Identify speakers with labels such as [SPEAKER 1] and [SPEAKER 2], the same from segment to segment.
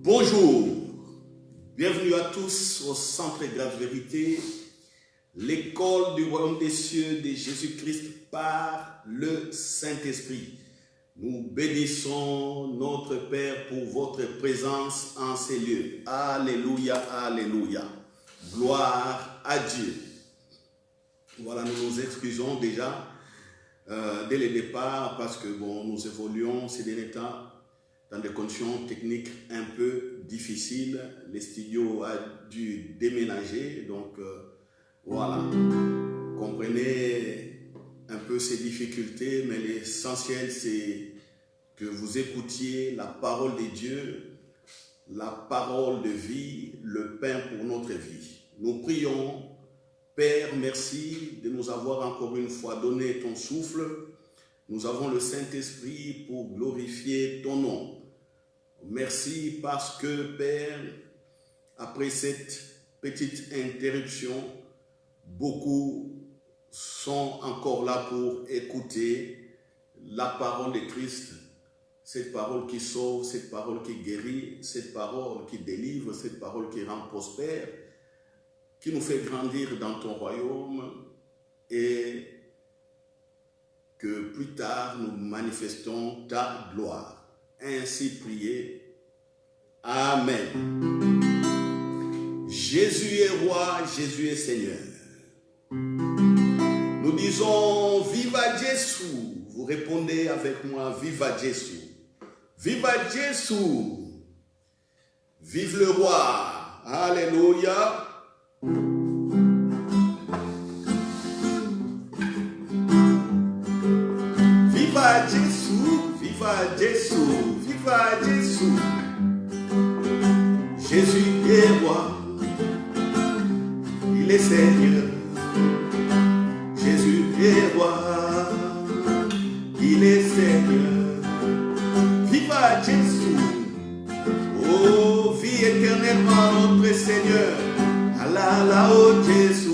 [SPEAKER 1] Bonjour, bienvenue à tous au Centre Grave Vérité, l'école du royaume des cieux de Jésus-Christ par le Saint-Esprit. Nous bénissons notre Père pour votre présence en ces lieux. Alléluia, alléluia. Gloire à Dieu. Voilà, nous nous excusons déjà dès le départ parce que nous évoluons ces derniers temps dans des conditions techniques un peu difficiles. Les studios a dû déménager, donc voilà. Comprenez un peu ces difficultés, mais l'essentiel c'est que vous écoutiez la parole de Dieu, la parole de vie, le pain pour notre vie. Nous prions, Père, merci de nous avoir encore une fois donné ton souffle. Nous avons le Saint-Esprit pour glorifier ton nom. Merci parce que, Père, après cette petite interruption, beaucoup sont encore là pour écouter la parole de Christ, cette parole qui sauve, cette parole qui guérit, cette parole qui délivre, cette parole qui rend prospère, qui nous fait grandir dans ton royaume et que plus tard nous manifestons ta gloire. Ainsi prier. Amen. Jésus est roi, Jésus est Seigneur. Nous disons Viva Jésus. Vous répondez avec moi Viva Jésus. Viva Jésus. Vive le roi. Alléluia. Viva Jésus, viva Jésus, viva Jésus. Jésus est roi, il est Seigneur. Jésus est roi, il est Seigneur. Viva Jésus, oh vie éternellement notre Seigneur. Allah la oh Jésus,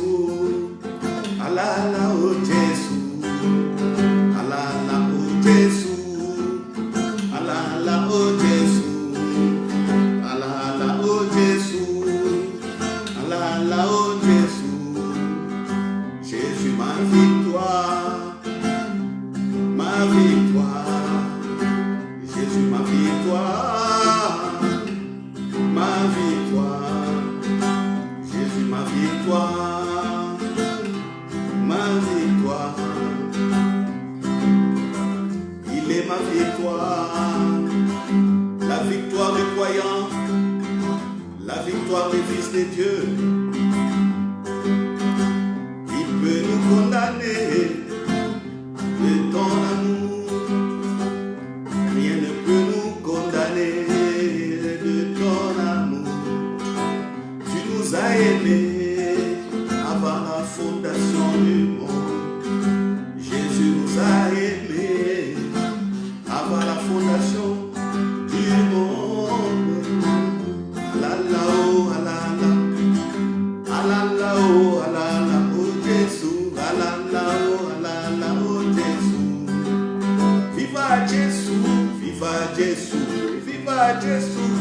[SPEAKER 1] Allah la oh Jésus. Jésus, Allah la oh Jésus, Allah la oh Jésus, Allah la oh Jésus, Jésus ma victoire, Jésus ma victoire, Jésus ma victoire, ma victoire, la victoire des croyants, la victoire des fils de Dieu. Il peut nous condamner de ton amour, rien ne peut nous condamner de ton amour. Tu nous as aimés avant la fondation du monde. Jésus nous a aimés avant la fondation du monde. Alala oh alala, alala oh alala oh Jésus, alala oh alala oh Jésus. Viva Jésus, viva Jésus, viva Jésus.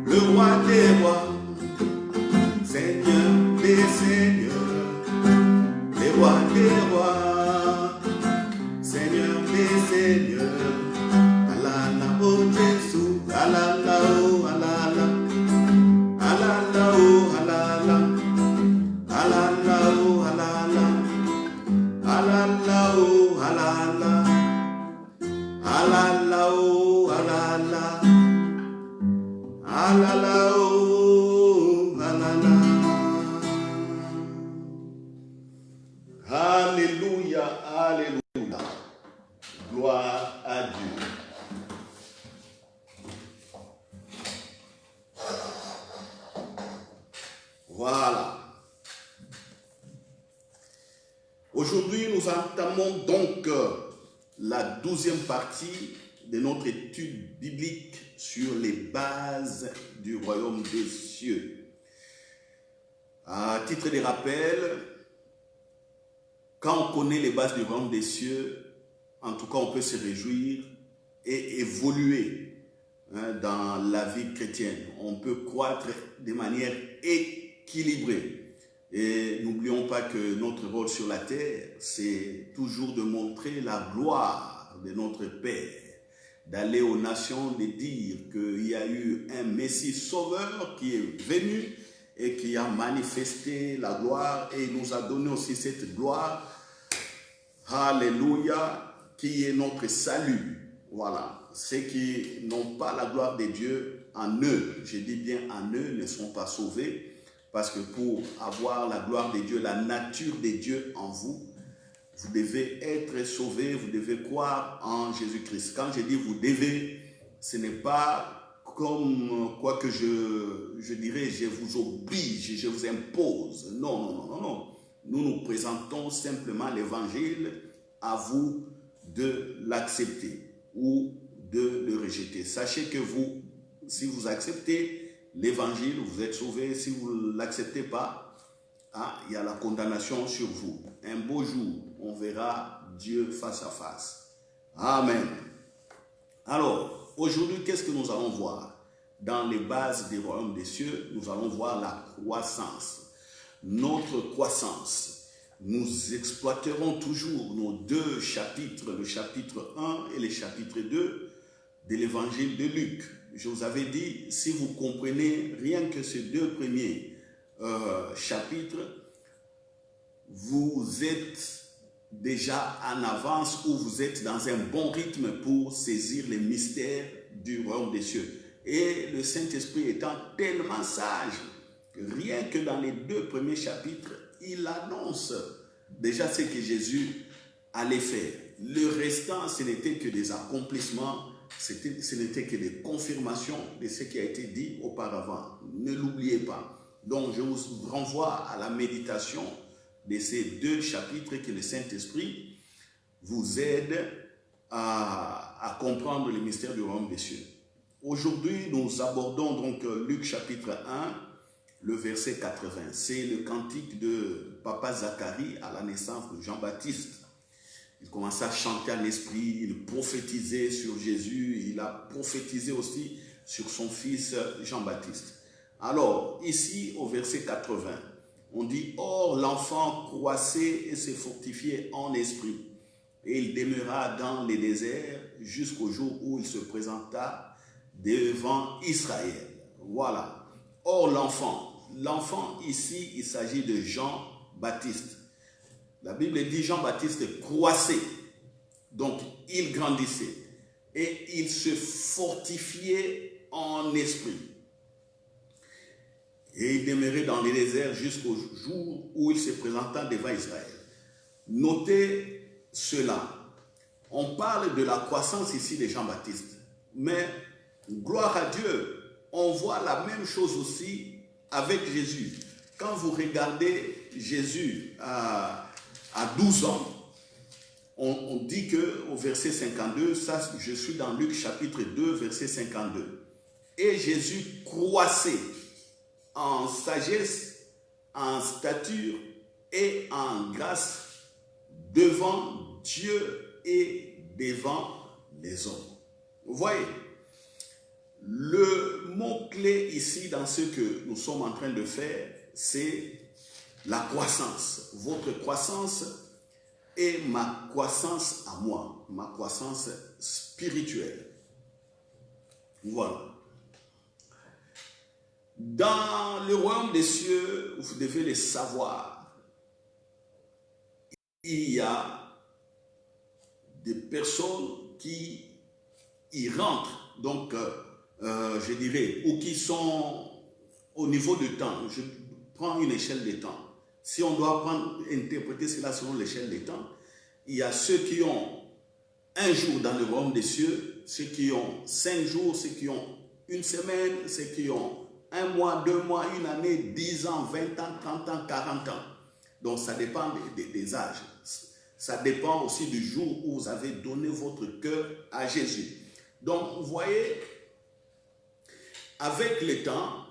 [SPEAKER 1] Le roi des rois, Seigneur des seigneurs, les rois des rois, Seigneur des seigneurs. Alala oh Jésus, alala oh alala, alala oh alala, alala oh alala, alala oh alala, alala oh alala, alala oh alala. Alléluia, alléluia. Gloire à Dieu. Voilà. Aujourd'hui, nous entamons donc la 12e partie de notre étude biblique sur les bases du royaume des cieux. À titre de rappel, quand on connaît les bases du royaume des cieux, en tout cas, on peut se réjouir et évoluer dans la vie chrétienne. On peut croître de manière équilibrée. Et n'oublions pas que notre rôle sur la terre, c'est toujours de montrer la gloire de notre Père, d'aller aux nations, de dire qu'il y a eu un Messie sauveur qui est venu et qui a manifesté la gloire et nous a donné aussi cette gloire. Alléluia, qui est notre salut. Voilà, ceux qui n'ont pas la gloire de Dieu en eux, je dis bien en eux, ne sont pas sauvés, parce que pour avoir la gloire de Dieu, la nature de Dieu en vous, vous devez être sauvé, vous devez croire en Jésus-Christ. Quand je dis vous devez, ce n'est pas comme quoi que je dirais, je vous oblige, je vous impose. Non, non, non, non, non. Nous nous présentons simplement l'évangile, à vous de l'accepter ou de le rejeter. Sachez que vous, si vous acceptez l'évangile, vous êtes sauvé. Si vous ne l'acceptez pas, il y a la condamnation sur vous. Un beau jour, on verra Dieu face à face. Amen. Alors, aujourd'hui, qu'est-ce que nous allons voir? Dans les bases des royaumes des cieux, nous allons voir la croissance. Notre croissance. Nous exploiterons toujours nos deux chapitres, le chapitre 1 et le chapitre 2 de l'évangile de Luc. Je vous avais dit, si vous comprenez rien que ces deux premiers chapitres, vous êtes déjà en avance ou vous êtes dans un bon rythme pour saisir les mystères du royaume des cieux. Et le Saint-Esprit étant tellement sage, rien que dans les deux premiers chapitres, il annonce déjà ce que Jésus allait faire. Le restant, ce n'était que des accomplissements, ce n'était que des confirmations de ce qui a été dit auparavant. Ne l'oubliez pas. Donc, je vous renvoie à la méditation de ces deux chapitres que le Saint-Esprit vous aide à comprendre le mystère du royaume des cieux. Aujourd'hui, nous abordons donc Luc chapitre 1, le verset 80. C'est le cantique de Papa Zacharie à la naissance de Jean-Baptiste. Il commençait à chanter en esprit, il prophétisait sur Jésus, il a prophétisé aussi sur son fils Jean-Baptiste. Alors, ici au verset 80, on dit « Or l'enfant croissait et se fortifiait en esprit, et il demeura dans les déserts jusqu'au jour où il se présenta devant Israël. » Voilà. Or l'enfant ici, il s'agit de Jean-Baptiste. La Bible dit Jean-Baptiste croissait, donc il grandissait et il se fortifiait en esprit. Et il demeurait dans les déserts jusqu'au jour où il se présenta devant Israël. Notez cela. On parle de la croissance ici de Jean-Baptiste, mais gloire à Dieu, on voit la même chose aussi avec Jésus. Quand vous regardez Jésus à 12 ans, on dit qu'au verset 52, ça je suis dans Luc chapitre 2, verset 52. Et Jésus croissait en sagesse, en stature et en grâce devant Dieu et devant les hommes. Vous voyez, le mot-clé ici dans ce que nous sommes en train de faire, c'est la croissance. Votre croissance et ma croissance à moi, ma croissance spirituelle. Voilà. Dans le royaume des cieux, vous devez le savoir, il y a des personnes qui y rentrent, donc je dirais, ou qui sont au niveau du temps. Je prends une échelle de temps. Si on doit interpréter cela selon l'échelle des temps, il y a ceux qui ont un jour dans le royaume des cieux, ceux qui ont 5 jours, ceux qui ont une semaine, ceux qui ont 1 mois, 2 mois, une année, 10 ans, 20 ans, 30 ans, 40 ans. Donc ça dépend des âges. Ça dépend aussi du jour où vous avez donné votre cœur à Jésus. Donc vous voyez, avec le temps,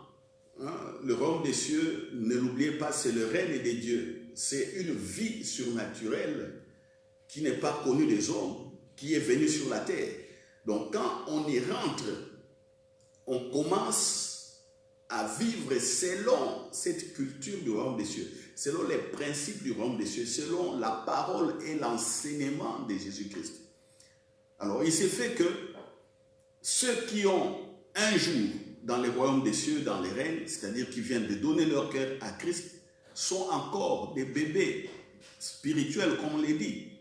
[SPEAKER 1] le royaume des cieux, ne l'oubliez pas, c'est le règne des dieux. C'est une vie surnaturelle qui n'est pas connue des hommes, qui est venue sur la terre. Donc quand on y rentre, on commence à vivre selon cette culture du royaume des cieux, selon les principes du royaume des cieux, selon la parole et l'enseignement de Jésus-Christ. Alors, il s'est fait que ceux qui ont un jour dans les royaumes des cieux, dans les règnes, c'est-à-dire qui viennent de donner leur cœur à Christ, sont encore des bébés spirituels, comme on l'a dit.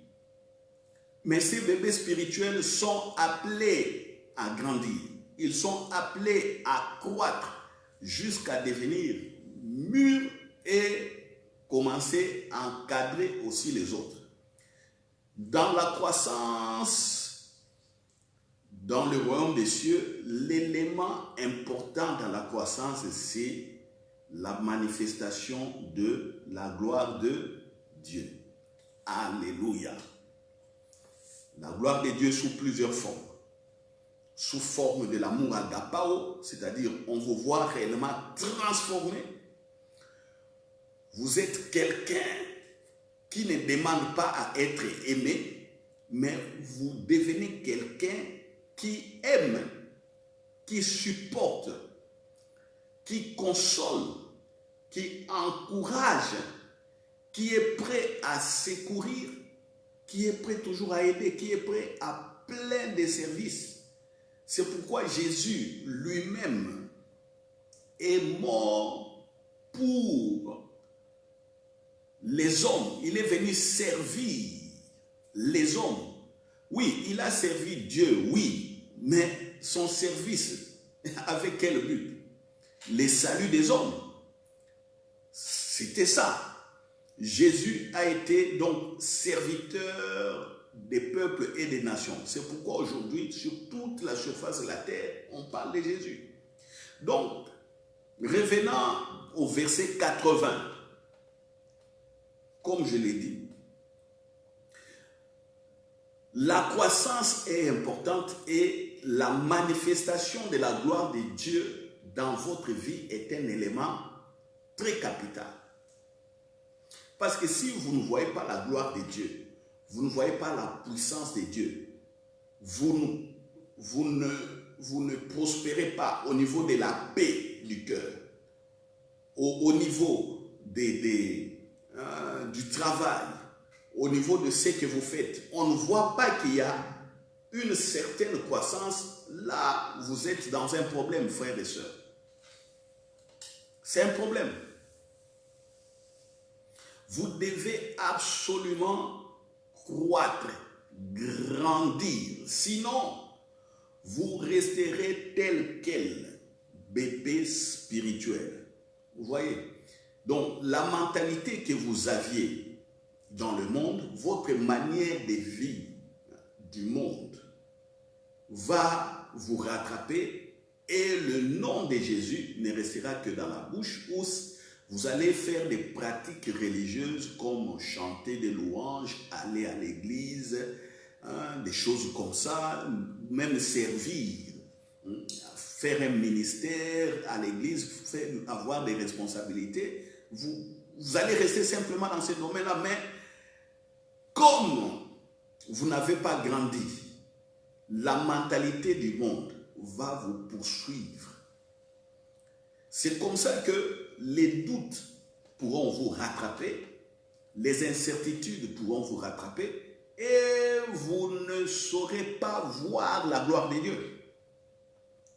[SPEAKER 1] Mais ces bébés spirituels sont appelés à grandir. Ils sont appelés à croître jusqu'à devenir mûrs et commencer à encadrer aussi les autres. Dans la croissance, dans le royaume des cieux, l'élément important dans la croissance, c'est la manifestation de la gloire de Dieu. Alléluia. La gloire de Dieu sous plusieurs formes. Sous forme de l'amour agapao, c'est-à-dire on vous voit réellement transformé. Vous êtes quelqu'un qui ne demande pas à être aimé, mais vous devenez quelqu'un qui aime, qui supporte, qui console, qui encourage, qui est prêt à secourir, qui est prêt toujours à aider, qui est prêt à plein de services. C'est pourquoi Jésus lui-même est mort pour les hommes. Il est venu servir les hommes. Oui, il a servi Dieu, oui, mais son service, avec quel but? Les saluts des hommes. C'était ça. Jésus a été donc serviteur des peuples et des nations. C'est pourquoi aujourd'hui, sur toute la surface de la terre, on parle de Jésus. Donc, revenant au verset 80, comme je l'ai dit, la croissance est importante et la manifestation de la gloire de Dieu dans votre vie est un élément très capital. Parce que si vous ne voyez pas la gloire de Dieu, vous ne voyez pas la puissance de Dieu, vous ne prospérez pas au niveau de la paix du cœur, au niveau du travail, au niveau de ce que vous faites. On ne voit pas qu'il y a une certaine croissance. Là, vous êtes dans un problème, frères et sœurs. C'est un problème. Vous devez absolument croître, grandir. Sinon, vous resterez tel quel, bébé spirituel. Vous voyez? Donc, la mentalité que vous aviez dans le monde, votre manière de vivre du monde va vous rattraper et le nom de Jésus ne restera que dans la bouche où vous allez faire des pratiques religieuses comme chanter des louanges, aller à l'église, des choses comme ça, même servir, faire un ministère à l'église, avoir des responsabilités. Vous allez rester simplement dans ce domaine-là, mais comme vous n'avez pas grandi, la mentalité du monde va vous poursuivre. C'est comme ça que les doutes pourront vous rattraper, les incertitudes pourront vous rattraper et vous ne saurez pas voir la gloire de Dieu.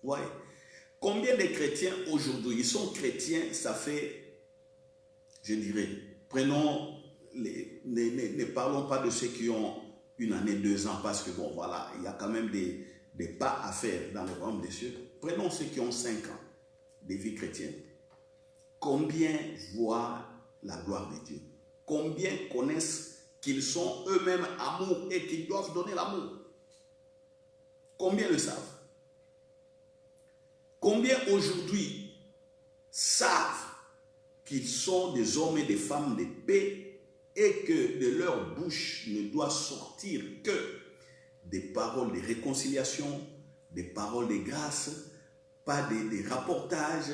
[SPEAKER 1] Ouais. Combien de chrétiens aujourd'hui, ils sont chrétiens, ça fait, je dirais, prenons, ne parlons pas de ceux qui ont une année, 2 ans, parce que bon, voilà, il y a quand même des pas à faire dans le royaume des cieux. Prenons ceux qui ont 5 ans de vie chrétienne. Combien voient la gloire de Dieu? Combien connaissent qu'ils sont eux-mêmes amour et qu'ils doivent donner l'amour? Combien le savent? Combien aujourd'hui savent qu'ils sont des hommes et des femmes de paix et que de leur bouche ne doit sortir que des paroles de réconciliation, des paroles de grâce, pas des rapportages,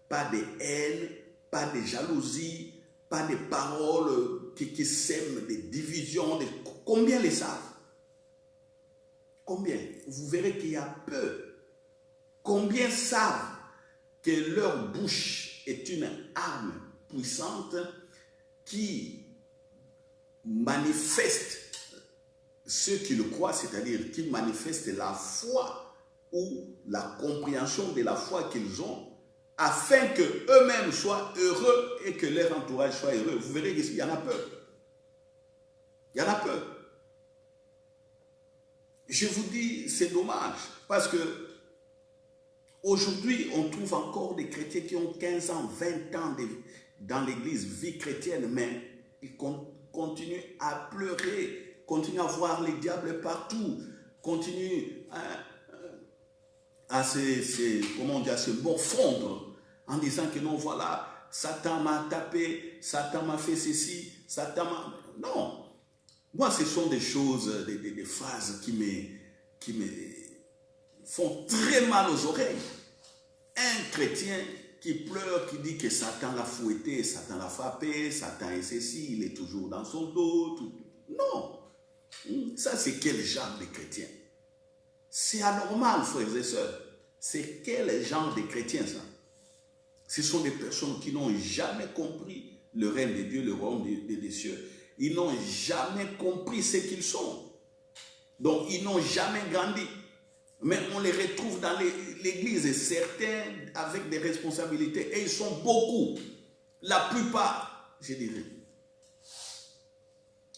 [SPEAKER 1] pas de haine, pas de jalousie, pas de paroles qui sèment des divisions. Combien les savent? Combien? Vous verrez qu'il y a peu. Combien savent que leur bouche est une arme puissante qui manifeste ceux qui le croient, c'est-à-dire qui manifeste la foi ou la compréhension de la foi qu'ils ont, afin qu'eux-mêmes soient heureux et que leur entourage soit heureux. Vous verrez qu'il y en a peu. Il y en a peu. Je vous dis, c'est dommage, parce que aujourd'hui, on trouve encore des chrétiens qui ont 15 ans, 20 ans dans l'église, vie chrétienne, mais ils continuent à pleurer, continuent à voir les diables partout, continuent à se morfondre en disant que non, voilà, Satan m'a tapé, Satan m'a fait ceci, Satan m'a... Non. Moi, ce sont des choses, des phrases qui me font très mal aux oreilles. Un chrétien qui pleure, qui dit que Satan l'a fouetté, Satan l'a frappé, Satan est ceci, il est toujours dans son dos. Tout. Non. Ça, c'est quel genre de chrétien? C'est anormal, frères et sœurs. C'est quel genre de chrétien, ça? Ce sont des personnes qui n'ont jamais compris le règne de Dieu, le royaume des cieux. Ils n'ont jamais compris ce qu'ils sont. Donc, ils n'ont jamais grandi. Mais on les retrouve dans l'église, certains avec des responsabilités. Et ils sont beaucoup. La plupart, je dirais.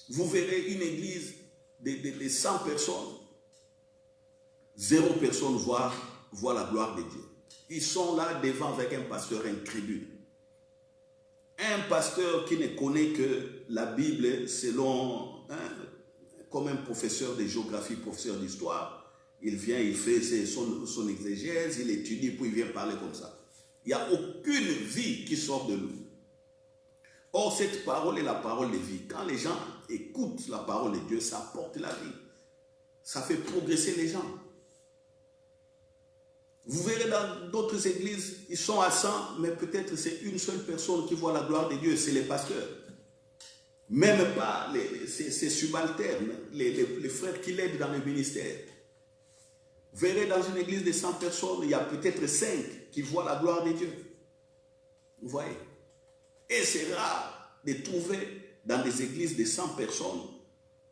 [SPEAKER 1] Vous verrez une église de 100 personnes. 0 personne voit la gloire de Dieu. Ils sont là devant avec un pasteur incrédule. Un pasteur qui ne connaît que la Bible selon, comme un professeur de géographie, professeur d'histoire, il vient, il fait son exégèse, il étudie, puis il vient parler comme ça. Il n'y a aucune vie qui sort de lui. Or, cette parole est la parole de vie. Quand les gens écoutent la parole de Dieu, ça porte la vie. Ça fait progresser les gens. Vous verrez dans d'autres églises, ils sont à 100, mais peut-être c'est une seule personne qui voit la gloire de Dieu, c'est les pasteurs. Même pas ces subalternes, les frères qui l'aident dans le ministère. Vous verrez dans une église de 100 personnes, il y a peut-être 5 qui voient la gloire de Dieu. Vous voyez? Et c'est rare de trouver dans des églises de 100 personnes,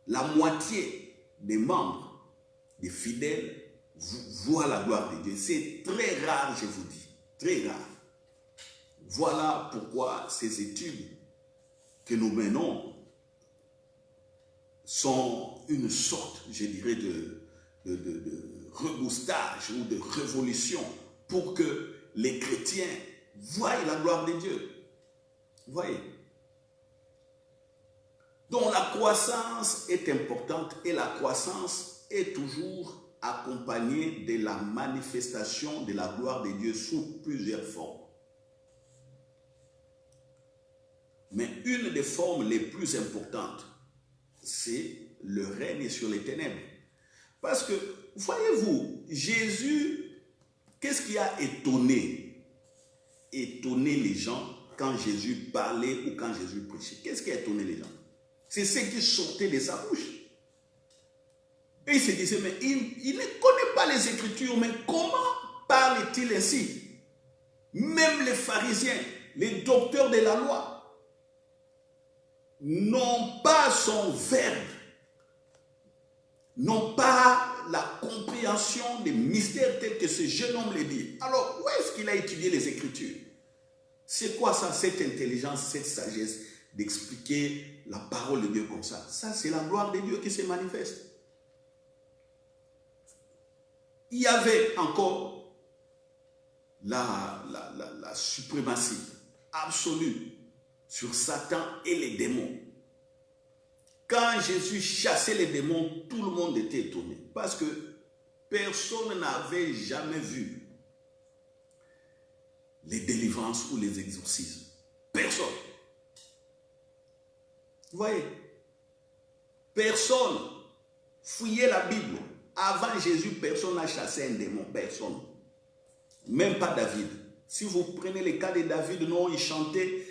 [SPEAKER 1] la moitié des membres, des fidèles, voient la gloire de Dieu. C'est très rare, je vous dis. Très rare. Voilà pourquoi ces études que nous menons sont une sorte, je dirais, de reboostage ou de révolution pour que les chrétiens voient la gloire de Dieu. Vous voyez? Donc la croissance est importante et la croissance est toujours accompagnée de la manifestation de la gloire de Dieu sous plusieurs formes. Mais une des formes les plus importantes, c'est le règne sur les ténèbres. Parce que, voyez-vous, Jésus, qu'est-ce qui a étonné les gens quand Jésus parlait ou quand Jésus prêchait? Qu'est-ce qui a étonné les gens? C'est ce qui sortait de sa bouche. Et il se disait, mais il ne connaît pas les Écritures, mais comment parle-t-il ainsi? Même les pharisiens, les docteurs de la loi, n'ont pas son verbe, n'ont pas la compréhension des mystères tels que ce jeune homme les dit. Alors, où est-ce qu'il a étudié les Écritures? C'est quoi ça, cette intelligence, cette sagesse d'expliquer la parole de Dieu comme ça? Ça, c'est la gloire de Dieu qui se manifeste. Il y avait encore la suprématie absolue sur Satan et les démons. Quand Jésus chassait les démons, tout le monde était étonné. Parce que personne n'avait jamais vu les délivrances ou les exorcismes. Personne. Vous voyez? Personne fouillait la Bible. Avant Jésus, personne n'a chassé un démon. Personne. Même pas David. Si vous prenez le cas de David, non, il chantait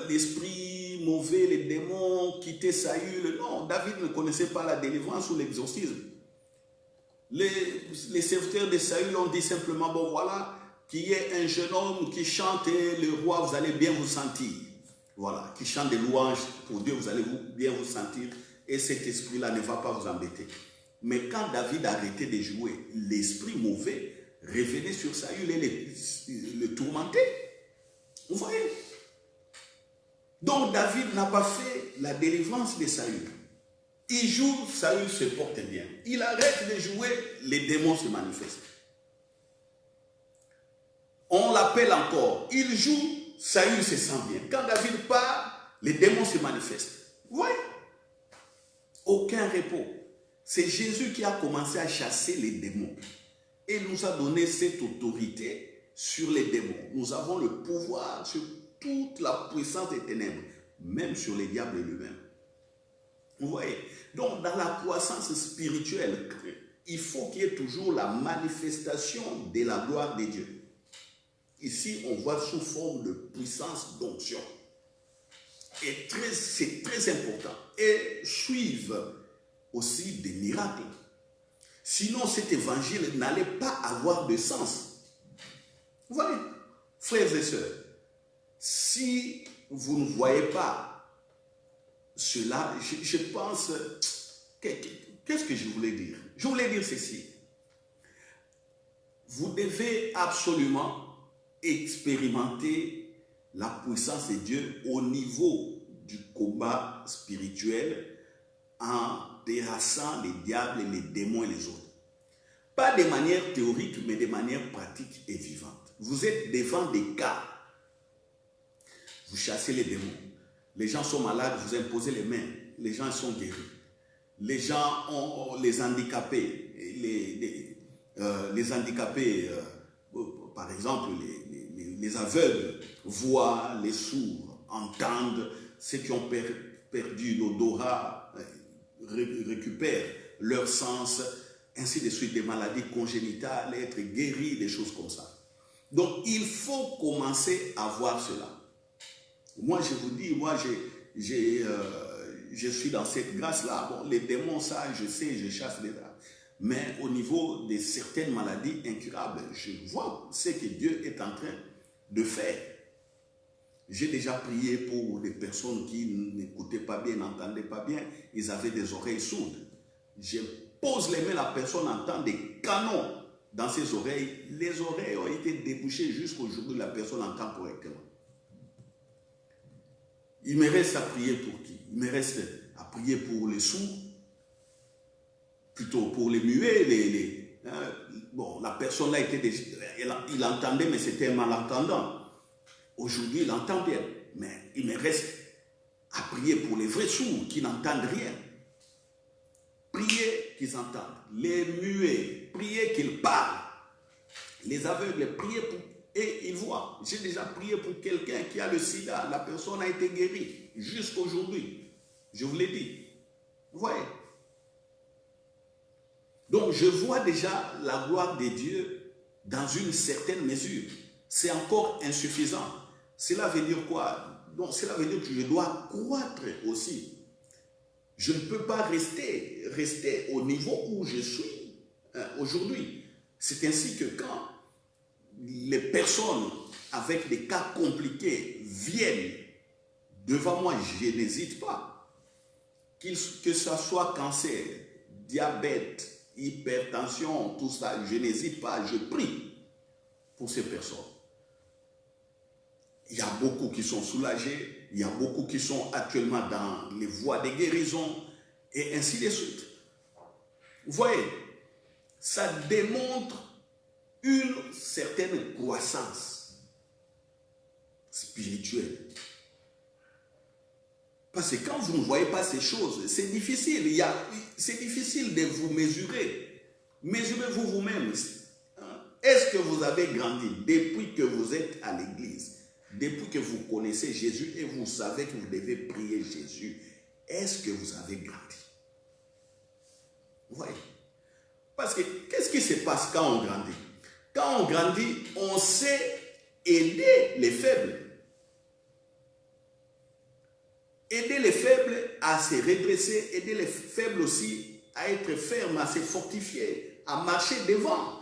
[SPEAKER 1] l'esprit mauvais, les démons quittaient Saül. Non, David ne connaissait pas la délivrance ou l'exorcisme. Les serviteurs de Saül ont dit simplement, bon voilà, qu'il y ait un jeune homme qui chante et le roi, vous allez bien vous sentir. Voilà, qui chante des louanges pour Dieu, vous allez bien vous sentir. Et cet esprit-là ne va pas vous embêter. Mais quand David a arrêté de jouer, l'esprit mauvais revenait sur Saül et le tourmentait. Vous voyez? Donc David n'a pas fait la délivrance de Saül. Il joue, Saül se porte bien. Il arrête de jouer, les démons se manifestent. On l'appelle encore. Il joue, Saül se sent bien. Quand David part, les démons se manifestent. Vous voyez? Aucun repos. C'est Jésus qui a commencé à chasser les démons. Et nous a donné cette autorité sur les démons. Nous avons le pouvoir sur toute la puissance des ténèbres, même sur les diables lui-même. Vous voyez? Donc, dans la croissance spirituelle, il faut qu'il y ait toujours la manifestation de la gloire de Dieu. Ici, on voit sous forme de puissance d'onction. Et c'est très important. Et suivent aussi des miracles. Sinon, cet évangile n'allait pas avoir de sens. Vous voyez, frères et sœurs, si vous ne voyez pas cela, je pense, qu'est-ce que je voulais dire? Je voulais dire ceci. Vous devez absolument expérimenter la puissance de Dieu au niveau du combat spirituel en terrassant les diables, les démons et les autres. Pas de manière théorique, mais de manière pratique et vivante. Vous êtes devant des cas. Vous chassez les démons. Les gens sont malades, vous imposez les mains. Les gens sont guéris. Les gens ont les handicapés. Les handicapés, par exemple, les aveugles voient, les sourds entendent, ceux qui ont perdu l'odorat récupèrent leur sens, ainsi de suite, des maladies congénitales, être guéris, des choses comme ça. Donc, il faut commencer à voir cela. Moi, je vous dis, moi, je suis dans cette grâce-là. Bon, les démons, ça, je sais, je chasse les draps. Mais au niveau de certaines maladies incurables, je vois ce que Dieu est en train de faire. J'ai déjà prié pour des personnes qui n'écoutaient pas bien, n'entendaient pas bien. Ils avaient des oreilles sourdes. Je pose les mains, la personne entend des canons dans ses oreilles. Les oreilles ont été débouchées jusqu'au jour où la personne entend correctement. Il me reste à prier pour qui? Il me reste à prier pour les sourds, plutôt pour les muets. Bon, la personne là il entendait, mais c'était un malentendant. Aujourd'hui, il entend bien. Mais il me reste à prier pour les vrais sourds qui n'entendent rien. Priez qu'ils entendent. Les muets, priez qu'ils parlent. Les aveugles, priez pour... Et ils voient. J'ai déjà prié pour quelqu'un qui a le sida. La personne a été guérie jusqu'aujourd'hui. Je vous l'ai dit. Vous voyez? Donc, je vois déjà la gloire de Dieu dans une certaine mesure. C'est encore insuffisant. Cela veut dire quoi? Donc, cela veut dire que je dois croître aussi. Je ne peux pas rester au niveau où je suis aujourd'hui. C'est ainsi que quand les personnes avec des cas compliqués viennent devant moi, je n'hésite pas. Que ce soit cancer, diabète, hypertension, tout ça, je n'hésite pas, je prie pour ces personnes. Il y a beaucoup qui sont soulagés, il y a beaucoup qui sont actuellement dans les voies de guérison, et ainsi de suite. Vous voyez, ça démontre une certaine croissance spirituelle. Parce que quand vous ne voyez pas ces choses, c'est difficile. C'est difficile de vous mesurer. Mesurez-vous vous-même. Est-ce que vous avez grandi depuis que vous êtes à l'église? Depuis que vous connaissez Jésus et vous savez que vous devez prier Jésus, est-ce que vous avez grandi? Vous voyez? Parce que qu'est-ce qui se passe quand on grandit? Quand on grandit, on sait aider les faibles. Aider les faibles à se redresser, aider les faibles aussi à être fermes, à se fortifier, à marcher devant,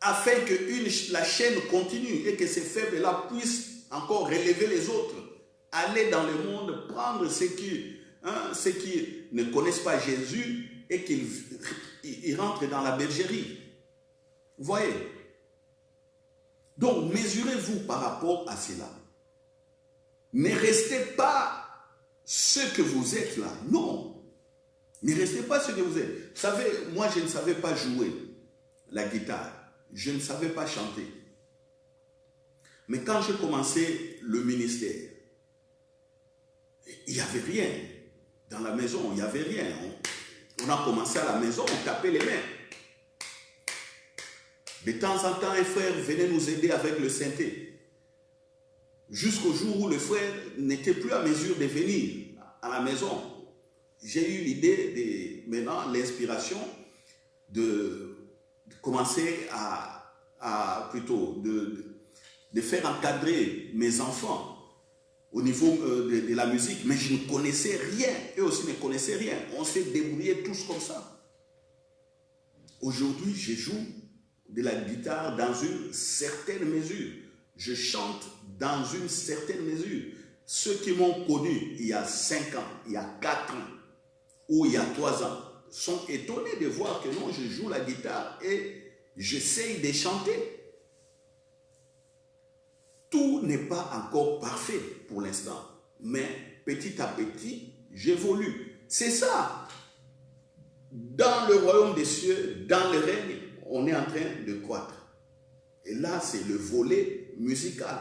[SPEAKER 1] afin que la chaîne continue et que ces faibles-là puissent encore relever les autres, aller dans le monde, prendre ceux qui ne connaissent pas Jésus et qu'ils rentrent dans la bergerie. Vous voyez? Donc, mesurez-vous par rapport à cela. Ne restez pas ce que vous êtes là. Non. Ne restez pas ce que vous êtes. Vous savez, moi, je ne savais pas jouer la guitare. Je ne savais pas chanter. Mais quand j'ai commencé le ministère, il n'y avait rien. Dans la maison, il n'y avait rien. On a commencé à la maison, on tapait les mains. De temps en temps, un frère venait nous aider avec le synthé. Jusqu'au jour où le frère n'était plus à mesure de venir à la maison. J'ai eu l'idée, maintenant, l'inspiration de commencer de faire encadrer mes enfants au niveau de la musique, mais je ne connaissais rien, eux aussi ne connaissaient rien, on s'est débrouillés tous comme ça. Aujourd'hui, je joue de la guitare dans une certaine mesure, je chante dans une certaine mesure. Ceux qui m'ont connu il y a 5 ans, il y a 4 ans, ou il y a 3 ans, sont étonnés de voir que non, je joue la guitare et j'essaye de chanter. Tout n'est pas encore parfait pour l'instant, mais petit à petit, j'évolue. C'est ça. Dans le royaume des cieux, dans le règne, on est en train de croître. Et là, c'est le volet musical.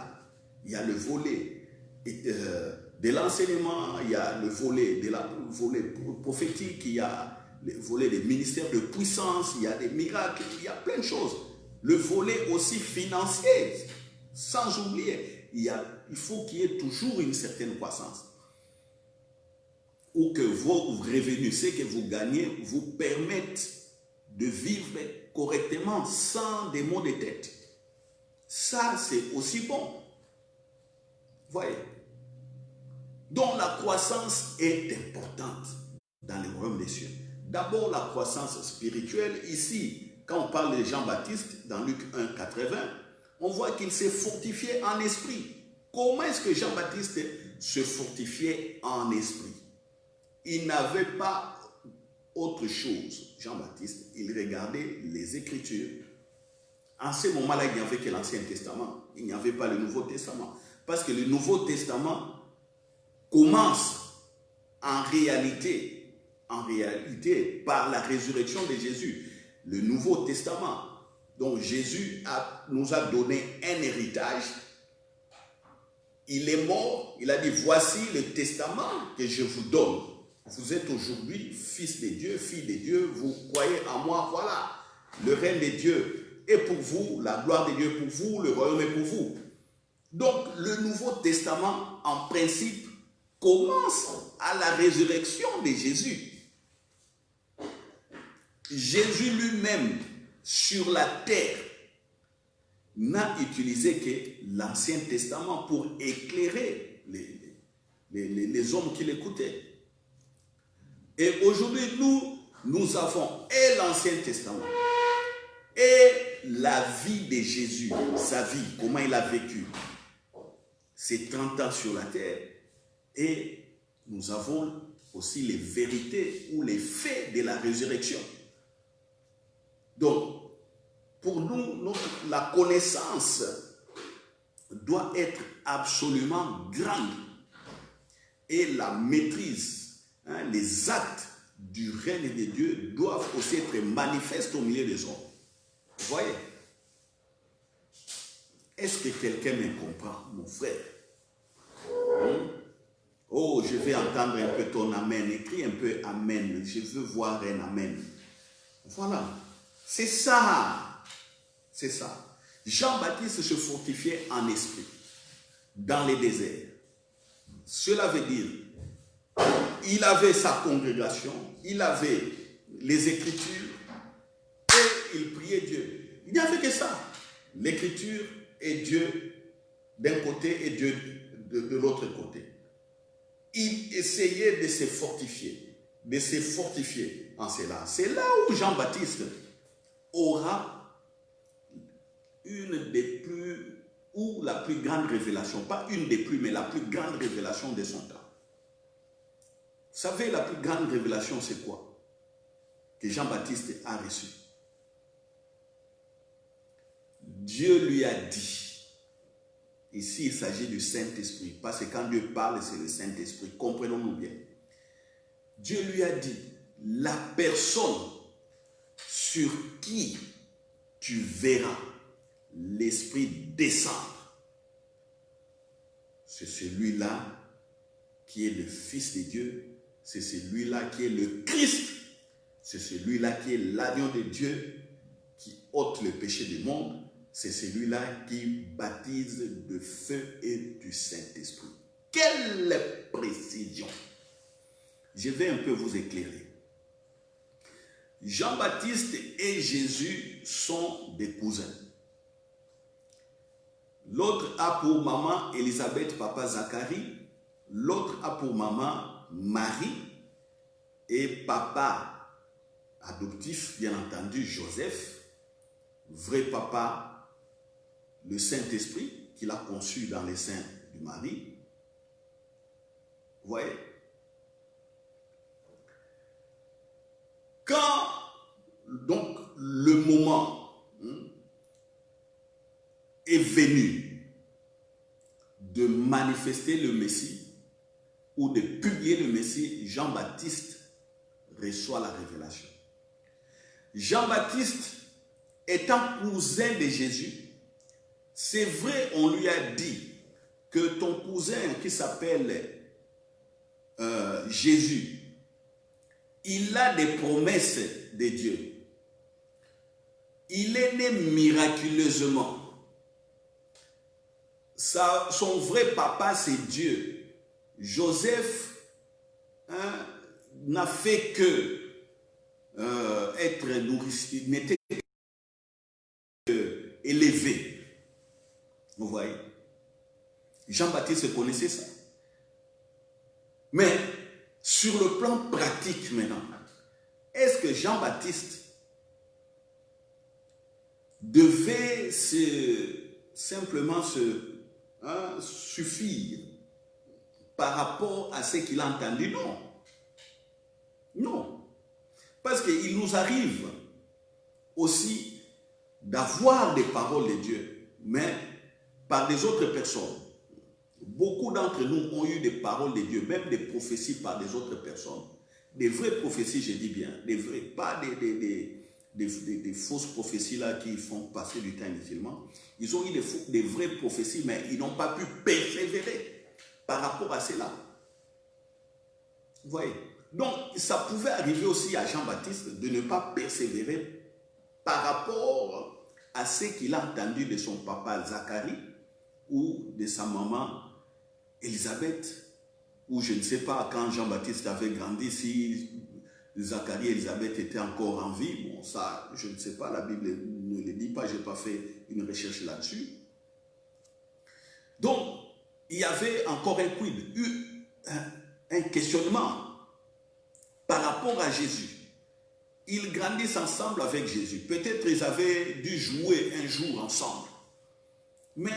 [SPEAKER 1] Il y a le volet de l'enseignement, il y a le volet prophétique, il y a le volet des ministères de puissance, il y a des miracles, il y a plein de choses. Le volet aussi financier, sans oublier, il faut qu'il y ait toujours une certaine croissance. Ou que vos revenus, ce que vous gagnez, vous permettent de vivre correctement sans des maux de tête. Ça, c'est aussi bon. Voyez. Donc la croissance est importante dans le royaume des cieux. D'abord la croissance spirituelle. Ici, quand on parle de Jean-Baptiste, dans Luc 1, 80, on voit qu'il s'est fortifié en esprit. Comment est-ce que Jean-Baptiste se fortifiait en esprit? Il n'avait pas autre chose. Jean-Baptiste, il regardait les Écritures. En ce moment-là, il n'y avait que l'Ancien Testament. Il n'y avait pas le Nouveau Testament. Parce que le Nouveau Testament commence en réalité par la résurrection de Jésus. Le Nouveau Testament. Donc Jésus nous a donné un héritage. Il est mort. Il a dit, voici le testament que je vous donne. Vous êtes aujourd'hui fils de Dieu, fille de Dieu. Vous croyez en moi. Voilà. Le règne de Dieu est pour vous. La gloire de Dieu est pour vous. Le royaume est pour vous. Donc le Nouveau Testament, en principe, commence à la résurrection de Jésus. Jésus lui-même, sur la terre, n'a utilisé que l'Ancien Testament pour éclairer les hommes qui l'écoutaient. Et aujourd'hui, nous avons et l'Ancien Testament et la vie de Jésus, sa vie, comment il a vécu ses 30 ans sur la terre. Et nous avons aussi les vérités ou les faits de la résurrection. Donc, pour nous, la connaissance doit être absolument grande. Et la maîtrise, les actes du règne de Dieu doivent aussi être manifestes au milieu des hommes. Vous voyez? Est-ce que quelqu'un me comprend, mon frère? Oh, je vais entendre un peu ton amen. Écris un peu amen. Je veux voir un amen. Voilà. C'est ça. C'est ça. Jean-Baptiste se fortifiait en esprit dans les déserts. Cela veut dire, il avait sa congrégation, il avait les Écritures et il priait Dieu. Il n'y avait que ça. L'Écriture et Dieu d'un côté et Dieu de l'autre côté. Il essayait de se fortifier, en cela. C'est là où Jean-Baptiste aura une des plus, ou la plus grande révélation, pas une des plus, mais la plus grande révélation de son temps. Vous savez, la plus grande révélation, c'est quoi? Que Jean-Baptiste a reçu. Dieu lui a dit, ici il s'agit du Saint-Esprit, parce que quand Dieu parle, c'est le Saint-Esprit, comprenons-nous bien. Dieu lui a dit, la personne sur qui tu verras l'Esprit descendre, c'est celui-là qui est le Fils de Dieu, c'est celui-là qui est le Christ, c'est celui-là qui est l'agneau de Dieu, qui ôte le péché du monde, c'est celui-là qui baptise de feu et du Saint-Esprit. Quelle précision! Je vais un peu vous éclairer. Jean-Baptiste et Jésus sont des cousins. L'autre a pour maman Élisabeth, papa Zacharie. L'autre a pour maman Marie. Et papa adoptif, bien entendu, Joseph. Vrai papa, le Saint-Esprit, qu'il a conçu dans les seins du mari. Vous voyez? Quand, donc, le moment est venu de manifester le Messie ou de publier le Messie, Jean-Baptiste reçoit la révélation. Jean-Baptiste étant cousin de Jésus, c'est vrai, on lui a dit que ton cousin qui s'appelle Jésus, il a des promesses de Dieu. Il est né miraculeusement. Son vrai papa, c'est Dieu. Joseph n'a fait que être nourri, n'était que élevé. Vous voyez? Jean-Baptiste connaissait ça. Mais sur le plan pratique maintenant, est-ce que Jean-Baptiste devait simplement se suffire par rapport à ce qu'il a entendu? Non. Non. Parce qu'il nous arrive aussi d'avoir des paroles de Dieu, mais par des autres personnes. Beaucoup d'entre nous ont eu des paroles de Dieu, même des prophéties par des autres personnes. Des vraies prophéties, je dis bien, des vraies, pas des fausses prophéties là qui font passer du temps inutilement. Ils ont eu des vraies prophéties, mais ils n'ont pas pu persévérer par rapport à cela. Vous voyez? Donc, ça pouvait arriver aussi à Jean-Baptiste de ne pas persévérer par rapport à ce qu'il a entendu de son papa Zacharie ou de sa maman Élisabeth, ou je ne sais pas quand Jean-Baptiste avait grandi, si Zacharie et Élisabeth étaient encore en vie. Bon, ça, je ne sais pas, la Bible ne le dit pas, je n'ai pas fait une recherche là-dessus. Donc, il y avait encore un questionnement par rapport à Jésus. Ils grandissent ensemble avec Jésus. Peut-être ils avaient dû jouer un jour ensemble. Mais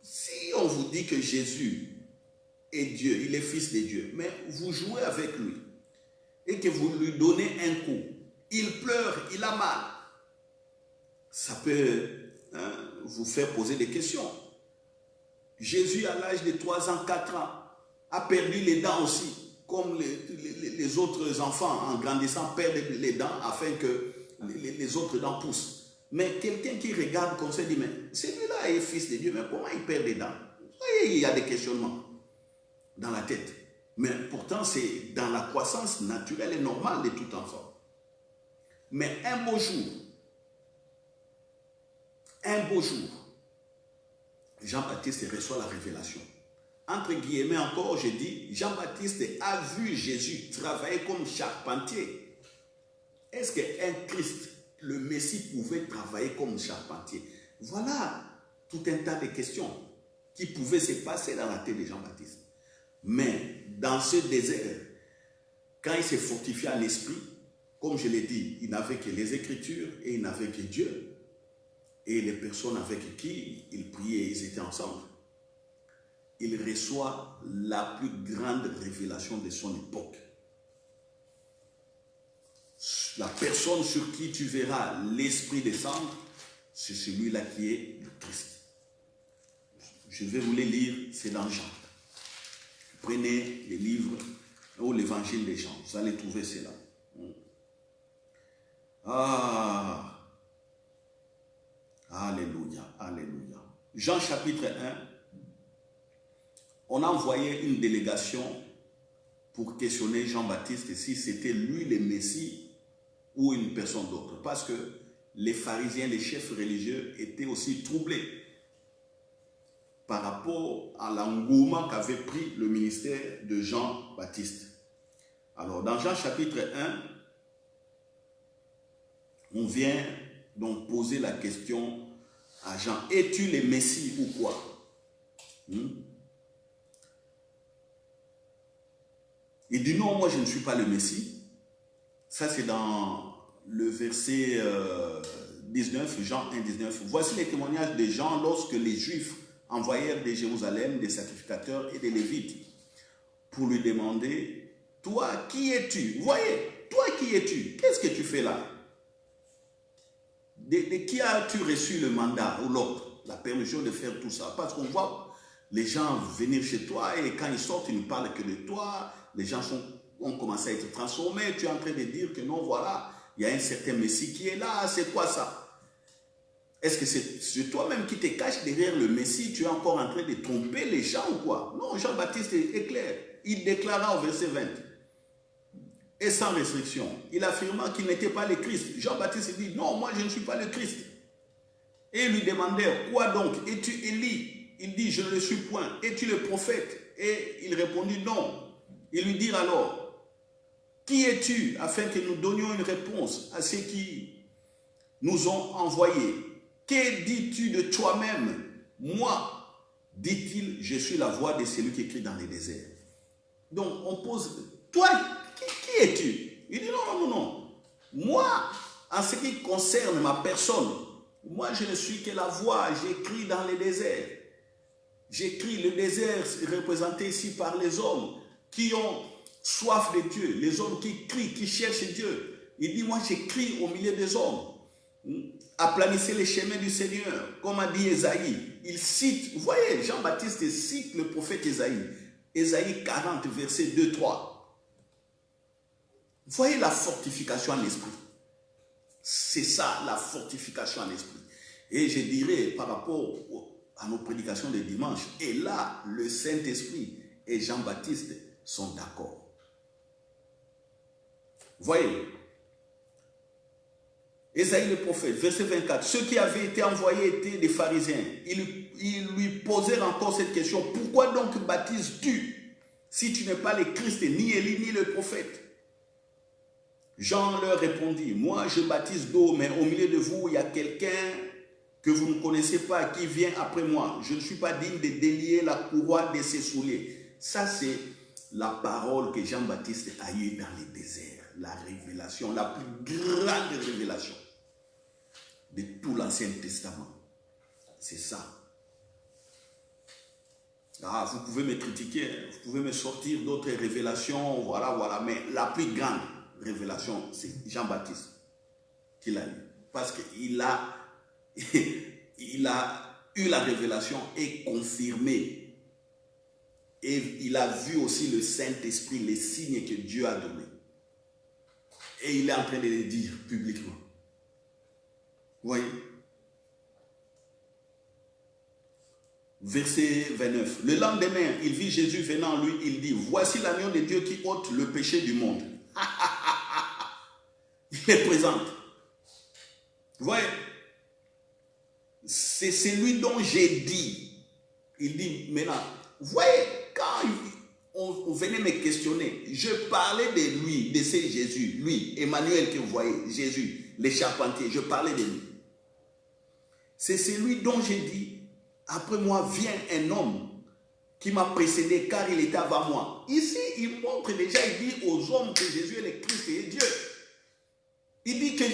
[SPEAKER 1] si on vous dit que Jésus est Dieu, il est fils de Dieu, mais vous jouez avec lui et que vous lui donnez un coup, il pleure, il a mal, ça peut vous faire poser des questions. Jésus, à l'âge de 3 ans, 4 ans, a perdu les dents aussi, comme les autres enfants, en grandissant, perdent les dents afin que les autres dents poussent. Mais quelqu'un qui regarde comme ça dit, mais celui-là est fils de Dieu, mais comment il perd des dents? Vous voyez, il y a des questionnements dans la tête. Mais pourtant, c'est dans la croissance naturelle et normale de tout enfant. Mais un beau jour, Jean-Baptiste reçoit la révélation. Entre guillemets encore, je dis, Jean-Baptiste a vu Jésus travailler comme charpentier. Est-ce qu'un Christ, le Messie, pouvait travailler comme charpentier? Voilà tout un tas de questions qui pouvaient se passer dans la tête de Jean-Baptiste. Mais dans ce désert, quand il s'est fortifié en esprit, comme je l'ai dit, il n'avait que les Écritures et il n'avait que Dieu. Et les personnes avec qui il priait, ils étaient ensemble. Il reçoit la plus grande révélation de son époque. La personne sur qui tu verras l'Esprit descendre, c'est celui-là qui est le Christ. Je vais vous les lire, c'est dans Jean. Prenez les livres ou l'évangile des Jean, vous allez trouver cela. Ah, alléluia, alléluia. Jean chapitre 1, on a envoyé une délégation pour questionner Jean-Baptiste si c'était lui le Messie ou une personne d'autre. Parce que les pharisiens, les chefs religieux étaient aussi troublés par rapport à l'engouement qu'avait pris le ministère de Jean-Baptiste. Alors, dans Jean chapitre 1, on vient donc poser la question à Jean, es-tu le Messie ou quoi? Il dit non, moi je ne suis pas le Messie. Ça c'est dans le verset 19, Jean 1, 19. Voici les témoignages de Jean lorsque les Juifs envoyèrent de Jérusalem des sacrificateurs et des Lévites pour lui demander, toi qui es-tu? Vous voyez, toi qui es-tu? Qu'est-ce que tu fais là? De qui as-tu reçu le mandat ou l'ordre, la permission de faire tout ça? Parce qu'on voit les gens venir chez toi et quand ils sortent, ils ne parlent que de toi. Les gens ont commencé à être transformés. Tu es en train de dire que non, voilà, il y a un certain Messie qui est là. C'est quoi ça? Est-ce que c'est toi-même qui te caches derrière le Messie? Tu es encore en train de tromper les gens ou quoi? Non, Jean-Baptiste est clair. Il déclara au verset 20. Et sans restriction, il affirma qu'il n'était pas le Christ. Jean-Baptiste dit, non, moi je ne suis pas le Christ. Et ils lui demandèrent, quoi donc? Es-tu Élie? Il dit, je ne le suis point. Es-tu le prophète? Et il répondit, non. Ils lui dirent alors, qui es-tu? Afin que nous donnions une réponse à ceux qui nous ont envoyés. Que dis-tu de toi-même? Moi, dit-il, je suis la voix de celui qui crie dans les déserts. Donc on pose, toi, qui es-tu? Il dit non, non, non, non. Moi, en ce qui concerne ma personne, moi je ne suis que la voix, j'écris dans les déserts. J'écris le désert représenté ici par les hommes qui ont soif de Dieu, les hommes qui crient, qui cherchent Dieu. Il dit, moi j'écris au milieu des hommes. Aplanissez les chemins du Seigneur, comme a dit Ésaïe. Il cite, vous voyez, Jean-Baptiste cite le prophète Ésaïe. Ésaïe 40, verset 2-3. Voyez la fortification en esprit. C'est ça, la fortification en esprit. Et je dirais, par rapport à nos prédications de dimanche, et là, le Saint-Esprit et Jean-Baptiste sont d'accord. Voyez, Ésaïe le prophète, verset 24, ceux qui avaient été envoyés étaient des pharisiens. Ils lui posèrent encore cette question, pourquoi donc baptises-tu si tu n'es pas le Christ, ni Élie, ni le prophète? Jean leur répondit, moi je baptise d'eau, mais au milieu de vous, il y a quelqu'un que vous ne connaissez pas, qui vient après moi. Je ne suis pas digne de délier la courroie de ses souliers. Ça, c'est la parole que Jean-Baptiste a eue dans les déserts. La révélation, la plus grande révélation de tout l'Ancien Testament. C'est ça. Ah, vous pouvez me critiquer, vous pouvez me sortir d'autres révélations, voilà, voilà. Mais la plus grande révélation, c'est Jean-Baptiste qui l'a eu. Parce qu'il a, il a eu la révélation et confirmé. Et il a vu aussi le Saint-Esprit, les signes que Dieu a donnés. Et il est en train de les dire publiquement. Vous voyez? Verset 29. Le lendemain, il vit Jésus venant lui, il dit, voici l'agneau de Dieu qui ôte le péché du monde. Il est présent. Vous voyez? C'est celui dont j'ai dit. Il dit maintenant, vous voyez, quand on venait me questionner, je parlais de lui, de ce Jésus, lui, Emmanuel que vous voyez, Jésus, les charpentiers, je parlais de lui. C'est celui dont j'ai dit, après moi vient un homme qui m'a précédé car il était avant moi. Ici, il montre déjà, il dit aux hommes que Jésus est le Christ et Dieu. Il dit que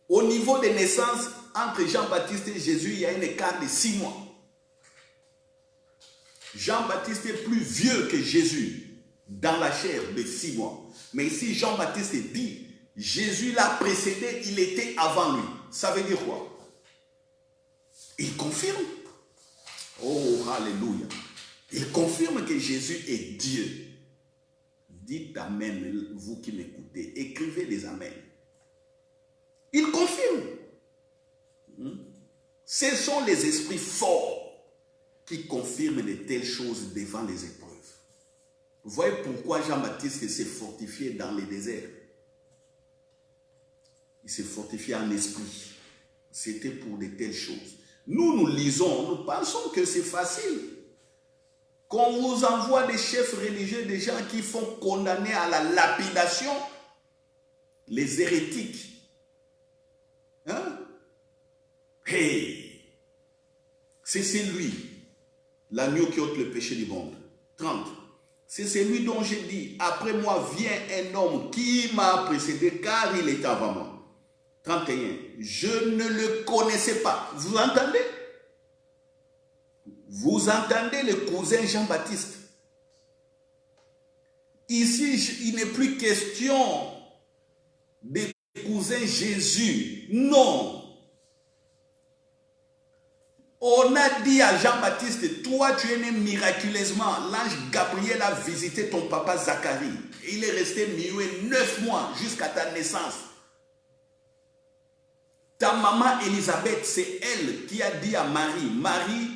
[SPEAKER 1] au niveau des naissances, entre Jean-Baptiste et Jésus, il y a un écart de 6 mois. Jean-Baptiste est plus vieux que Jésus dans la chair de 6 mois. Mais ici, Jean-Baptiste dit, Jésus l'a précédé, il était avant lui. Ça veut dire quoi? Il confirme. Oh, alléluia. Il confirme que Jésus est Dieu. Dites amen, vous qui m'écoutez. Écrivez des amen. Il confirme. Ce sont les esprits forts qui confirment de telles choses devant les épreuves. Vous voyez pourquoi Jean-Baptiste s'est fortifié dans les déserts. Il s'est fortifié en esprit. C'était pour de telles choses. Nous lisons, nous pensons que c'est facile. Qu'on vous envoie des chefs religieux, des gens qui font condamner à la lapidation les hérétiques. Hein? Hey! C'est lui, l'agneau qui ôte le péché du monde. 30. C'est celui dont j'ai dit, après moi vient un homme qui m'a précédé car il est avant moi. 31. Je ne le connaissais pas. Vous entendez? Vous entendez le cousin Jean-Baptiste? Ici, il n'est plus question des cousins Jésus. Non. On a dit à Jean-Baptiste, toi tu es né miraculeusement. L'ange Gabriel a visité ton papa Zacharie. Il est resté muet 9 mois jusqu'à ta naissance. Ta maman Élisabeth, c'est elle qui a dit à Marie, Marie,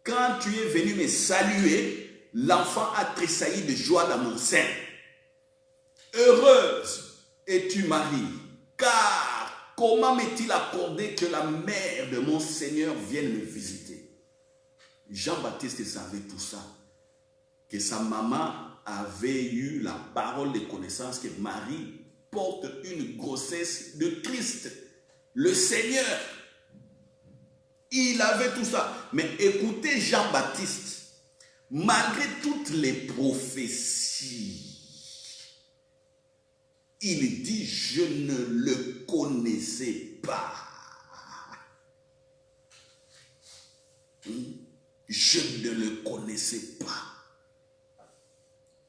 [SPEAKER 1] quand tu es venu me saluer, l'enfant a tressailli de joie dans mon sein. Heureuse es-tu Marie, car comment m'est-il accordé que la mère de mon Seigneur vienne me visiter? Jean-Baptiste savait tout ça, que sa maman avait eu la parole de connaissance que Marie porte une grossesse de Christ, le Seigneur. Il avait tout ça. Mais écoutez Jean-Baptiste, malgré toutes les prophéties, il dit, je ne le connaissais pas. Je ne le connaissais pas.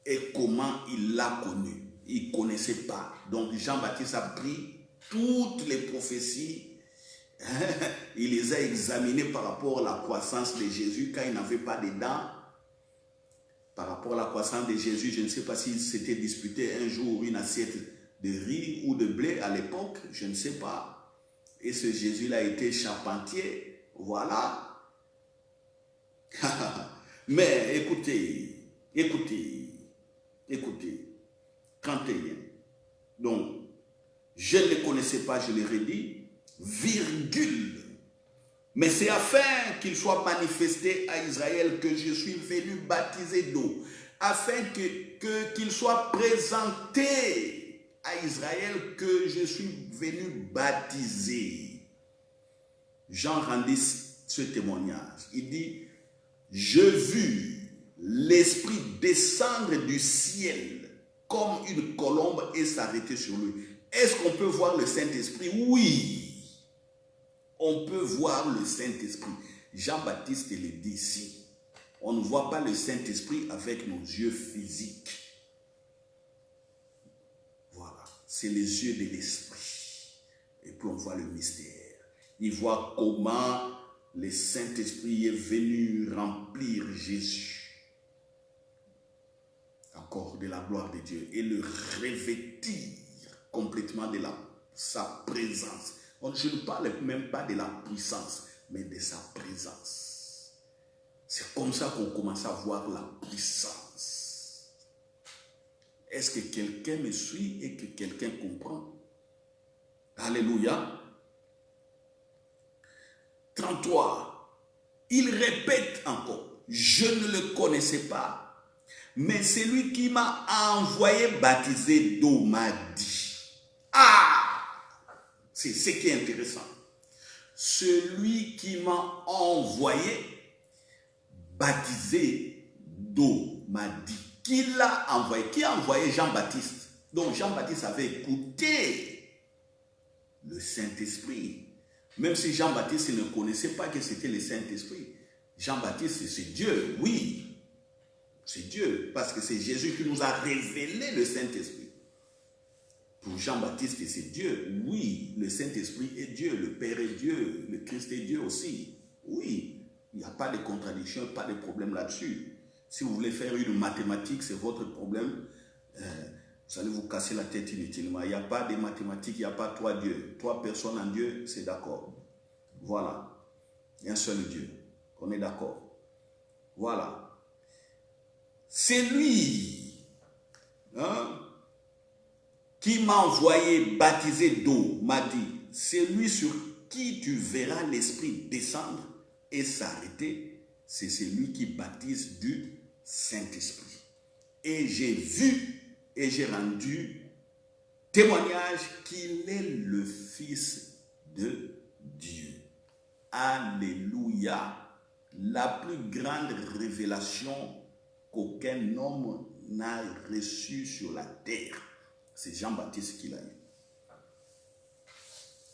[SPEAKER 1] Et comment il l'a connu? Il ne connaissait pas. Donc Jean-Baptiste a pris toutes les prophéties. Il les a examinées par rapport à la croissance de Jésus quand il n'avait pas de dents. Par rapport à la croissance de Jésus, je ne sais pas s'il s'était disputé un jour une assiette de riz ou de blé à l'époque, je ne sais pas. Et ce Jésus-là a été charpentier, voilà. Mais écoutez, 31. Donc, je ne le connaissais pas, je l'ai redit, virgule. Mais c'est afin qu'il soit manifesté à Israël que je suis venu baptiser d'eau. Afin qu'il soit présenté à Israël que je suis venu baptiser. Jean rendit ce témoignage. Il dit, je vis l'Esprit descendre du ciel comme une colombe et s'arrêter sur lui. Est-ce qu'on peut voir le Saint-Esprit? Oui. On peut voir le Saint-Esprit. Jean-Baptiste le dit ici. On ne voit pas le Saint-Esprit avec nos yeux physiques. Voilà. C'est les yeux de l'Esprit. Et puis on voit le mystère. Il voit comment le Saint-Esprit est venu remplir Jésus. Encore de la gloire de Dieu. Et le revêtir complètement de sa présence. Je ne parle même pas de la puissance, mais de sa présence. C'est comme ça qu'on commence à voir la puissance. Est-ce que quelqu'un me suit et que quelqu'un comprend? Alléluia. 33. Il répète encore, je ne le connaissais pas, mais celui qui m'a envoyé baptiser d'eau m'a dit. Ah! C'est ce qui est intéressant. Celui qui m'a envoyé baptiser d'eau m'a dit. Qui l'a envoyé? Qui a envoyé Jean-Baptiste? Donc Jean-Baptiste avait écouté le Saint-Esprit. Même si Jean-Baptiste ne connaissait pas que c'était le Saint-Esprit. Jean-Baptiste, c'est Dieu, oui. C'est Dieu, parce que c'est Jésus qui nous a révélé le Saint-Esprit. Pour Jean-Baptiste, c'est Dieu. Oui, le Saint-Esprit est Dieu, le Père est Dieu, le Christ est Dieu aussi. Oui, il n'y a pas de contradiction, pas de problème là-dessus. Si vous voulez faire une mathématique, c'est votre problème. Vous allez vous casser la tête inutilement. Il n'y a pas de mathématiques, il n'y a pas trois dieux. Trois personnes en Dieu, c'est d'accord. Voilà. Il y a un seul Dieu. On est d'accord. Voilà. C'est lui qui m'a envoyé baptiser d'eau, m'a dit, c'est lui sur qui tu verras l'Esprit descendre et s'arrêter, c'est celui qui baptise du Saint-Esprit. Et j'ai vu et j'ai rendu témoignage qu'il est le Fils de Dieu. Alléluia. La plus grande révélation qu'aucun homme n'a reçue sur la terre. C'est Jean-Baptiste qui l'a eu.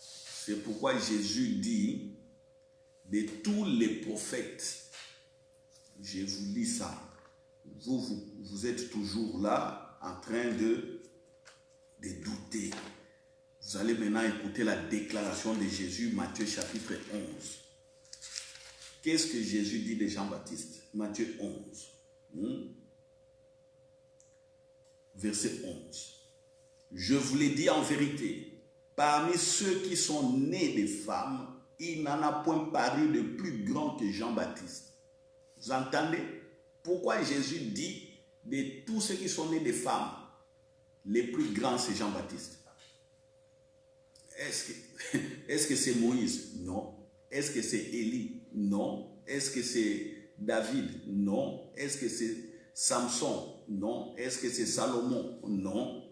[SPEAKER 1] C'est pourquoi Jésus dit, de tous les prophètes, je vous lis ça, vous êtes toujours là en train de douter. Vous allez maintenant écouter la déclaration de Jésus, Matthieu chapitre 11. Qu'est-ce que Jésus dit de Jean-Baptiste? Matthieu 11. Verset 11. Je vous l'ai dit en vérité, parmi ceux qui sont nés des femmes, il n'en a point paru de plus grand que Jean-Baptiste. Vous entendez? Pourquoi Jésus dit de tous ceux qui sont nés des femmes, les plus grands c'est Jean-Baptiste? Est-ce que c'est Moïse? Non. Est-ce que c'est Élie? Non. Est-ce que c'est David? Non. Est-ce que c'est Samson? Non. Est-ce que c'est Salomon? Non.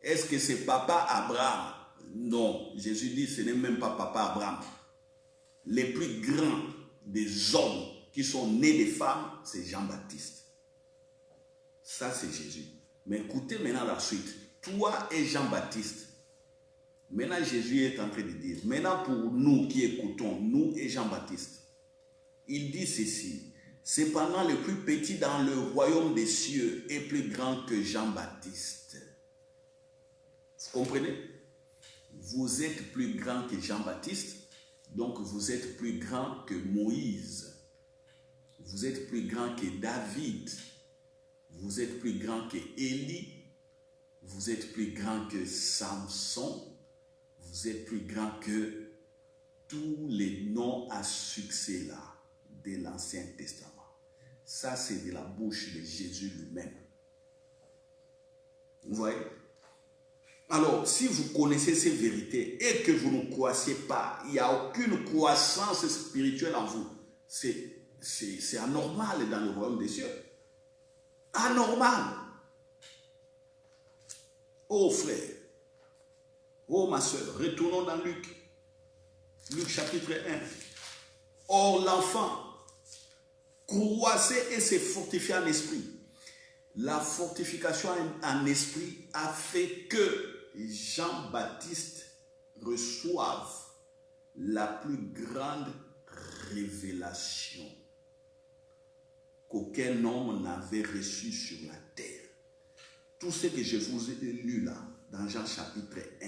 [SPEAKER 1] Est-ce que c'est papa Abraham? Non. Jésus dit ce n'est même pas papa Abraham. Les plus grands des hommes qui sont nés des femmes, c'est Jean-Baptiste. Ça c'est Jésus. Mais écoutez maintenant la suite. Toi et Jean-Baptiste. Maintenant Jésus est en train de dire, maintenant pour nous qui écoutons, nous et Jean-Baptiste, il dit ceci, cependant le plus petit dans le royaume des cieux est plus grand que Jean-Baptiste. Vous comprenez? Vous êtes plus grand que Jean-Baptiste, donc vous êtes plus grand que Moïse. Vous êtes plus grand que David. Vous êtes plus grand que Élie. Vous êtes plus grand que Samson. Vous êtes plus grand que tous les noms à succès là de l'Ancien Testament. Ça, c'est de la bouche de Jésus lui-même. Vous voyez? Alors, si vous connaissez ces vérités et que vous ne croissez pas, il n'y a aucune croissance spirituelle en vous. C'est anormal dans le royaume des cieux. Anormal. Oh frère, oh ma soeur, retournons dans Luc. Luc chapitre 1. Or l'enfant croissait et s'est fortifié en esprit. La fortification en esprit a fait que Jean-Baptiste reçoive la plus grande révélation qu'aucun homme n'avait reçue sur la terre. Tout ce que je vous ai lu là, dans Jean chapitre 1,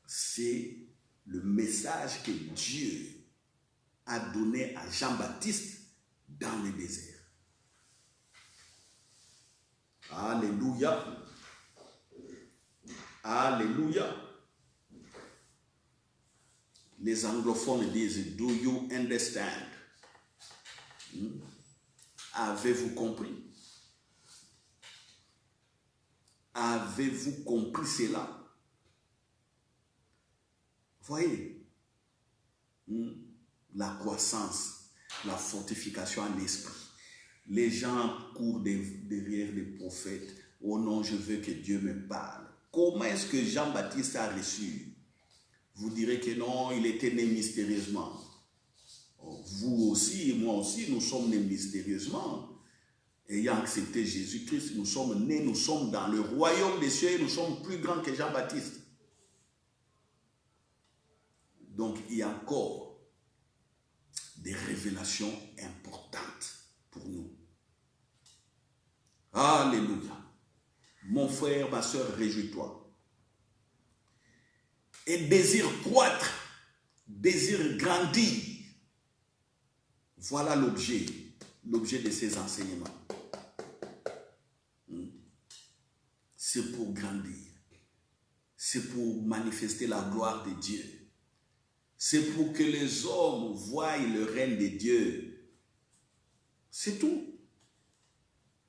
[SPEAKER 1] c'est le message que Dieu a donné à Jean-Baptiste dans le désert. Alléluia. Alléluia. Les anglophones disent, do you understand? Avez-vous compris? Avez-vous compris cela? Voyez, la croissance, la fortification en esprit. Les gens courent derrière les prophètes. Oh non, je veux que Dieu me parle. Comment est-ce que Jean-Baptiste a reçu? Vous direz que non, il était né mystérieusement. Vous aussi et moi aussi, nous sommes nés mystérieusement. Ayant accepté Jésus-Christ, nous sommes nés, nous sommes dans le royaume des cieux et nous sommes plus grands que Jean-Baptiste. Donc, il y a encore des révélations importantes pour nous. Alléluia. Mon frère, ma soeur, réjouis-toi. Et désire croître, désire grandir. Voilà l'objet de ces enseignements. C'est pour grandir. C'est pour manifester la gloire de Dieu. C'est pour que les hommes voient le règne de Dieu. C'est tout.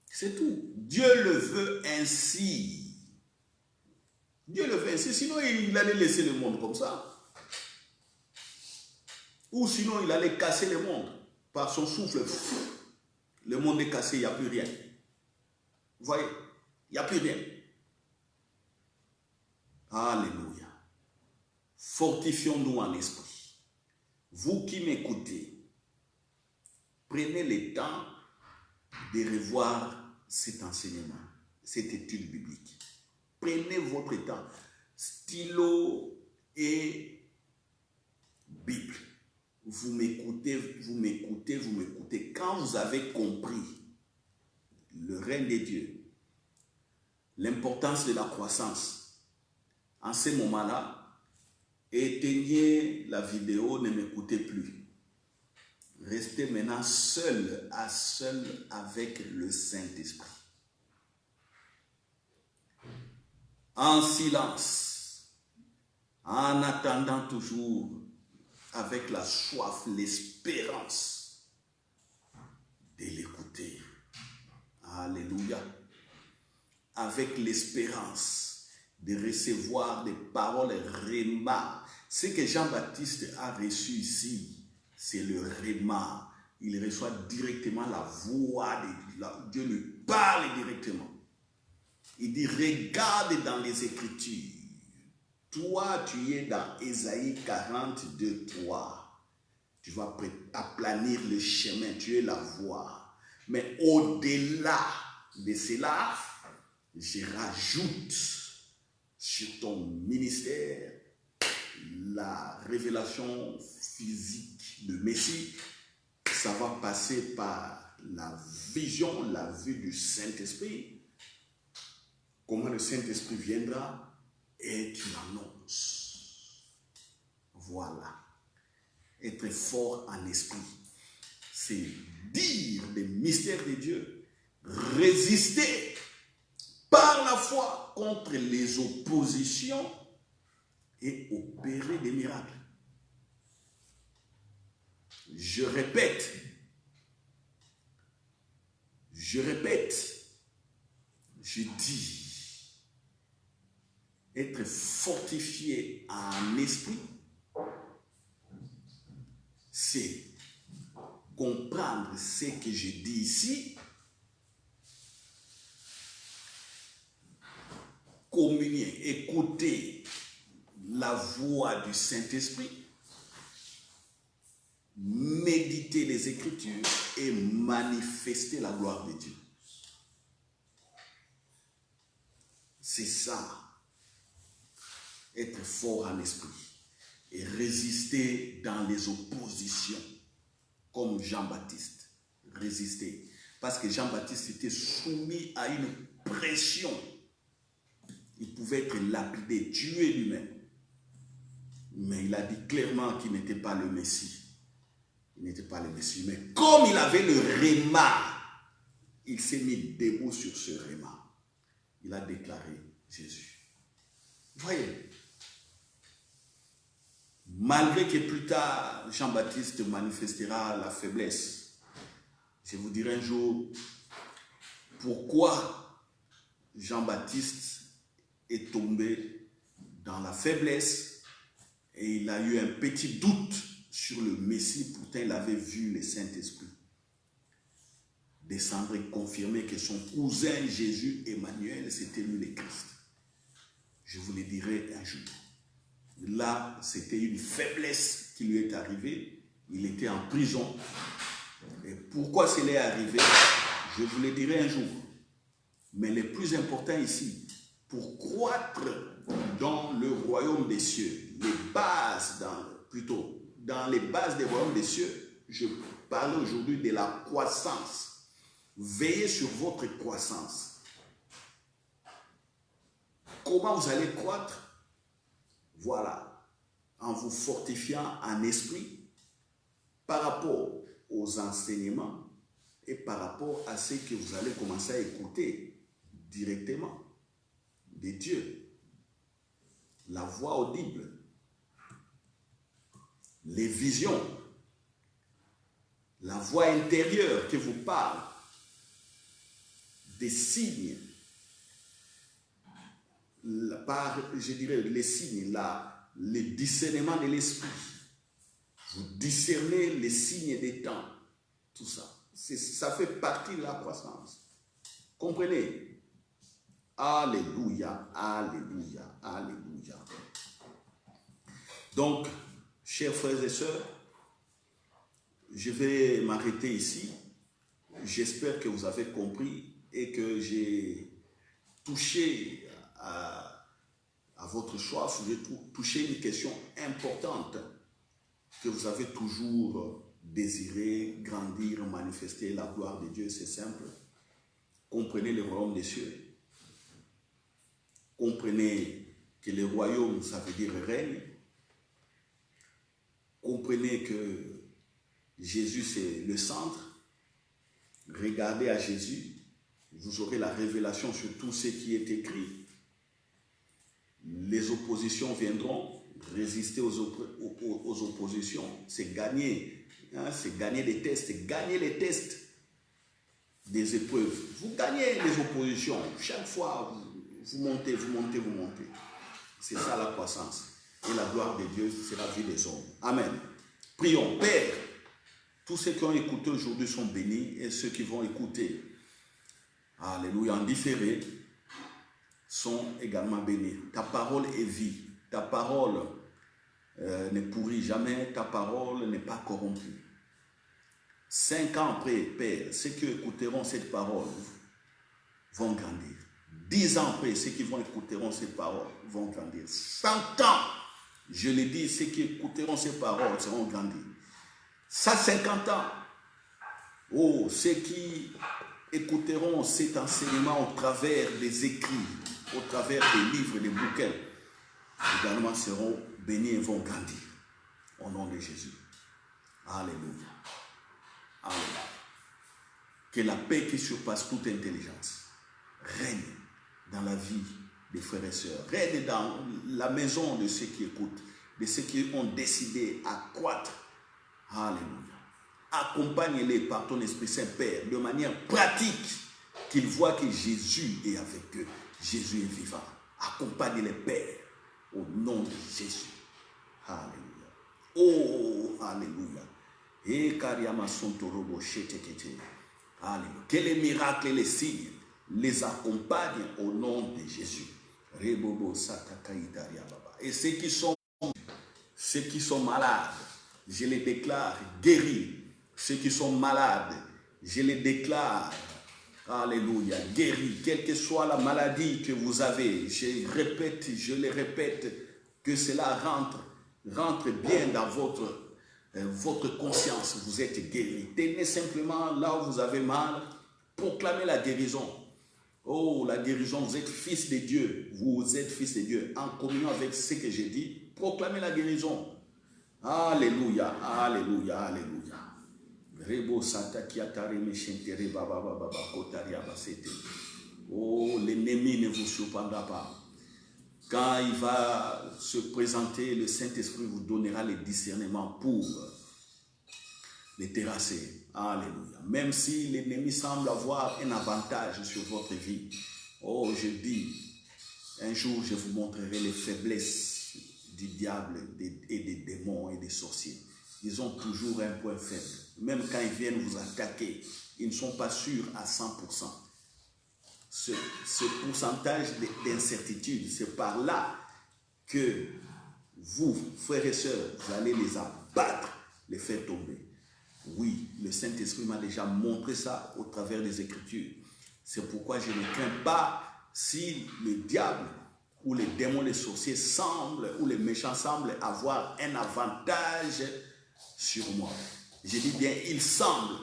[SPEAKER 1] C'est tout. Dieu le veut ainsi. Dieu le veut ainsi. Sinon, il allait laisser le monde comme ça. Ou sinon, il allait casser le monde. Par son souffle, le monde est cassé, il n'y a plus rien. Vous voyez, il n'y a plus rien. Alléluia. Fortifions-nous en esprit. Vous qui m'écoutez, prenez le temps de revoir cet enseignement, cette étude biblique. Prenez votre temps. Stylo et Bible. Vous m'écoutez, vous m'écoutez, vous m'écoutez. Quand vous avez compris le règne de Dieu, l'importance de la croissance, en ce moment-là, éteignez la vidéo, ne m'écoutez plus. Restez maintenant seul avec le Saint-Esprit. En silence, en attendant toujours avec la soif, l'espérance de l'écouter. Alléluia. Avec l'espérance de recevoir des paroles réma. Ce que Jean-Baptiste a reçu ici, c'est le réma. Il reçoit directement la voix de Dieu, lui parle directement. Il dit, regarde dans les Écritures. Toi, tu es dans Ésaïe 42, 3. Tu vas aplanir le chemin, tu es la voie. Mais au-delà de cela, je rajoute sur ton ministère la révélation physique de Messie. Ça va passer par la vision, la vue du Saint-Esprit. Comment le Saint-Esprit viendra et tu l'annonces. Voilà. Être fort en esprit, c'est dire les mystères de Dieu, résister par la foi contre les oppositions et opérer des miracles. Je répète, je dis, être fortifié en esprit, c'est comprendre ce que je dis ici, communier, écouter la voix du Saint-Esprit, méditer les Écritures et manifester la gloire de Dieu. C'est ça. Être fort en esprit et résister dans les oppositions comme Jean-Baptiste. Résister. Parce que Jean-Baptiste était soumis à une pression. Il pouvait être lapidé, tué lui-même. Mais il a dit clairement qu'il n'était pas le Messie. Il n'était pas le Messie. Mais comme il avait le réma, il s'est mis debout sur ce réma. Il a déclaré Jésus. Voyez. Malgré que plus tard, Jean-Baptiste manifestera la faiblesse. Je vous dirai un jour pourquoi Jean-Baptiste est tombé dans la faiblesse et il a eu un petit doute sur le Messie. Pourtant, il avait vu le Saint-Esprit descendre et confirmer que son cousin Jésus, Emmanuel, c'était lui le Christ. Je vous le dirai un jour. Là, c'était une faiblesse qui lui est arrivée. Il était en prison. Et pourquoi cela est arrivé, je vous le dirai un jour. Mais le plus important ici, pour croître dans le royaume des cieux, les bases plutôt, dans les bases des royaumes des cieux, je parle aujourd'hui de la croissance. Veillez sur votre croissance. Comment vous allez croître? Voilà, en vous fortifiant en esprit par rapport aux enseignements et par rapport à ce que vous allez commencer à écouter directement de Dieu. La voix audible, les visions, la voix intérieure qui vous parle, des signes, je dirais les signes, le discernement de l'esprit. Vous discernez les signes des temps, tout ça. Ça fait partie de la croissance. Comprenez? Alléluia, alléluia, alléluia. Donc, chers frères et sœurs, je vais m'arrêter ici. J'espère que vous avez compris et que j'ai touché à votre soif. J'ai touché une question importante que vous avez toujours désiré grandir, manifester la gloire de Dieu. C'est simple. Comprenez le royaume des cieux. Comprenez que le royaume, ça veut dire règne. Comprenez que Jésus, c'est le centre. Regardez à Jésus. Vous aurez la révélation sur tout ce qui est écrit. Les oppositions viendront. Résister aux oppositions, c'est gagner. Hein, c'est gagner des tests. C'est gagner les tests des épreuves. Vous gagnez les oppositions. Chaque fois, vous montez, vous montez, vous montez. C'est ça la croissance. Et la gloire de Dieu, c'est la vie des hommes. Amen. Prions. Père, tous ceux qui ont écouté aujourd'hui sont bénis et ceux qui vont écouter, alléluia, en différé, sont également bénis. Ta parole est vie. Ta parole ne pourrit jamais. Ta parole n'est pas corrompue. 5 ans après, Père, ceux qui écouteront cette parole vont grandir. 10 ans après, ceux qui vont écouteront ces paroles vont grandir. 100 ans, je l'ai dit, ceux qui écouteront ces paroles seront grandis. 150 ans, oh, ceux qui écouteront cet enseignement au travers des écrits, au travers des livres, des bouquins, également seront bénis et vont grandir. Au nom de Jésus. Alléluia. Alléluia. Que la paix qui surpasse toute intelligence règne dans la vie des frères et sœurs, règne dans la maison de ceux qui écoutent, de ceux qui ont décidé à croître. Alléluia. Accompagne-les par ton Esprit Saint, Père, de manière pratique, qu'ils voient que Jésus est avec eux. Jésus est vivant. Accompagne-les, Père, au nom de Jésus. Alléluia. Oh, alléluia. Et Kariama Sontorobo Shetekete. Alléluia. Que les miracles et les signes les accompagnent au nom de Jésus. Rebobo Satakaïdaria Baba. Et ceux qui sont malades, je les déclare guéris. Ceux qui sont malades, je les déclare, alléluia, guéris. Quelle que soit la maladie que vous avez, je les répète, que cela rentre bien dans votre conscience. Vous êtes guéris. Tenez simplement là où vous avez mal, proclamez la guérison. Oh, la guérison, vous êtes fils de Dieu. Vous êtes fils de Dieu. En communion avec ce que j'ai dit, proclamez la guérison. Alléluia, alléluia, alléluia. Oh, l'ennemi ne vous surprendra pas. Quand il va se présenter, le Saint-Esprit vous donnera les discernements pour les terrasser. Alléluia. Même si l'ennemi semble avoir un avantage sur votre vie, oh, je dis, un jour je vous montrerai les faiblesses du diable et des démons et des sorciers. Ils ont toujours un point faible. Même quand ils viennent vous attaquer, ils ne sont pas sûrs à 100%. Ce pourcentage d'incertitude, c'est par là que vous, frères et sœurs, vous allez les abattre, les faire tomber. Oui, le Saint-Esprit m'a déjà montré ça au travers des Écritures. C'est pourquoi je ne crains pas si le diable où les démons, les sorciers semblent, où les méchants semblent avoir un avantage sur moi. Je dis bien, il semble,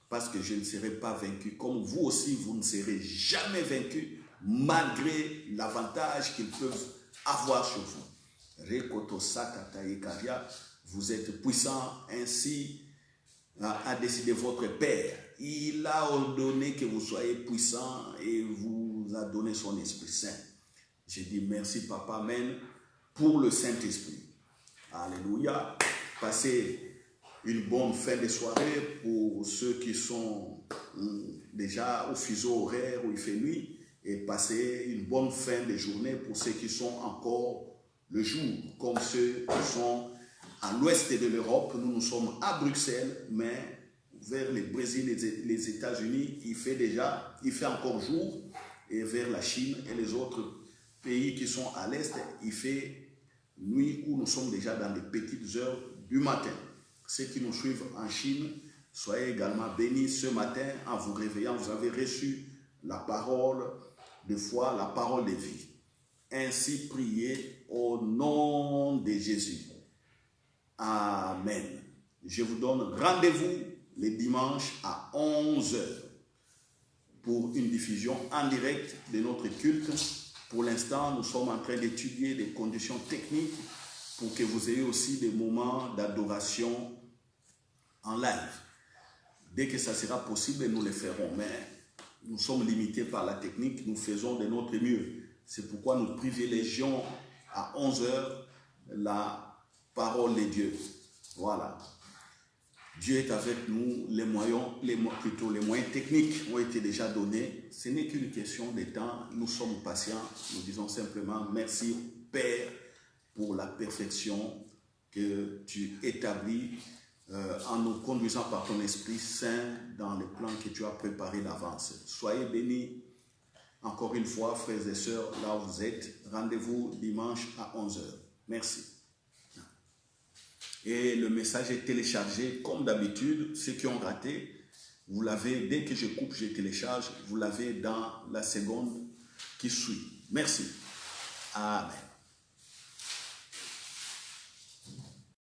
[SPEAKER 1] parce que je ne serai pas vaincu. Comme vous aussi, vous ne serez jamais vaincu, malgré l'avantage qu'ils peuvent avoir sur vous. Rekoto Sakata Ekaria, vous êtes puissant, ainsi a décidé votre Père. Il a ordonné que vous soyez puissant et vous a donné son Esprit Saint. Je dis merci, Papa, Amen, pour le Saint-Esprit. Alléluia. Passez une bonne fin de soirée pour ceux qui sont déjà au fuseau horaire où il fait nuit, et passez une bonne fin de journée pour ceux qui sont encore le jour, comme ceux qui sont à l'ouest de l'Europe. Nous sommes à Bruxelles, mais vers le Brésil et les États-Unis, il fait encore jour, et vers la Chine et les autres pays qui sont à l'est, il fait nuit, où nous sommes déjà dans les petites heures du matin. Ceux qui nous suivent en Chine, soyez également bénis ce matin en vous réveillant. Vous avez reçu la parole de foi, la parole de vie. Ainsi priez au nom de Jésus. Amen. Je vous donne rendez-vous les dimanches à 11 h pour une diffusion en direct de notre culte. Pour l'instant, nous sommes en train d'étudier les conditions techniques pour que vous ayez aussi des moments d'adoration en live. Dès que ça sera possible, nous le ferons. Mais nous sommes limités par la technique, nous faisons de notre mieux. C'est pourquoi nous privilégions à 11 h la parole de Dieu. Voilà. Dieu est avec nous, les moyens techniques ont été déjà donnés. Ce n'est qu'une question de temps. Nous sommes patients. Nous disons simplement merci, Père, pour la perfection que tu établis en nous conduisant par ton Esprit Saint dans les plans que tu as préparés d'avance. Soyez bénis encore une fois, frères et sœurs, là où vous êtes. Rendez-vous dimanche à 11 h. Merci. Et le message est téléchargé comme d'habitude. Ceux qui ont raté, vous l'avez, dès que je coupe, je télécharge, vous l'avez dans la seconde qui suit. Merci. Amen.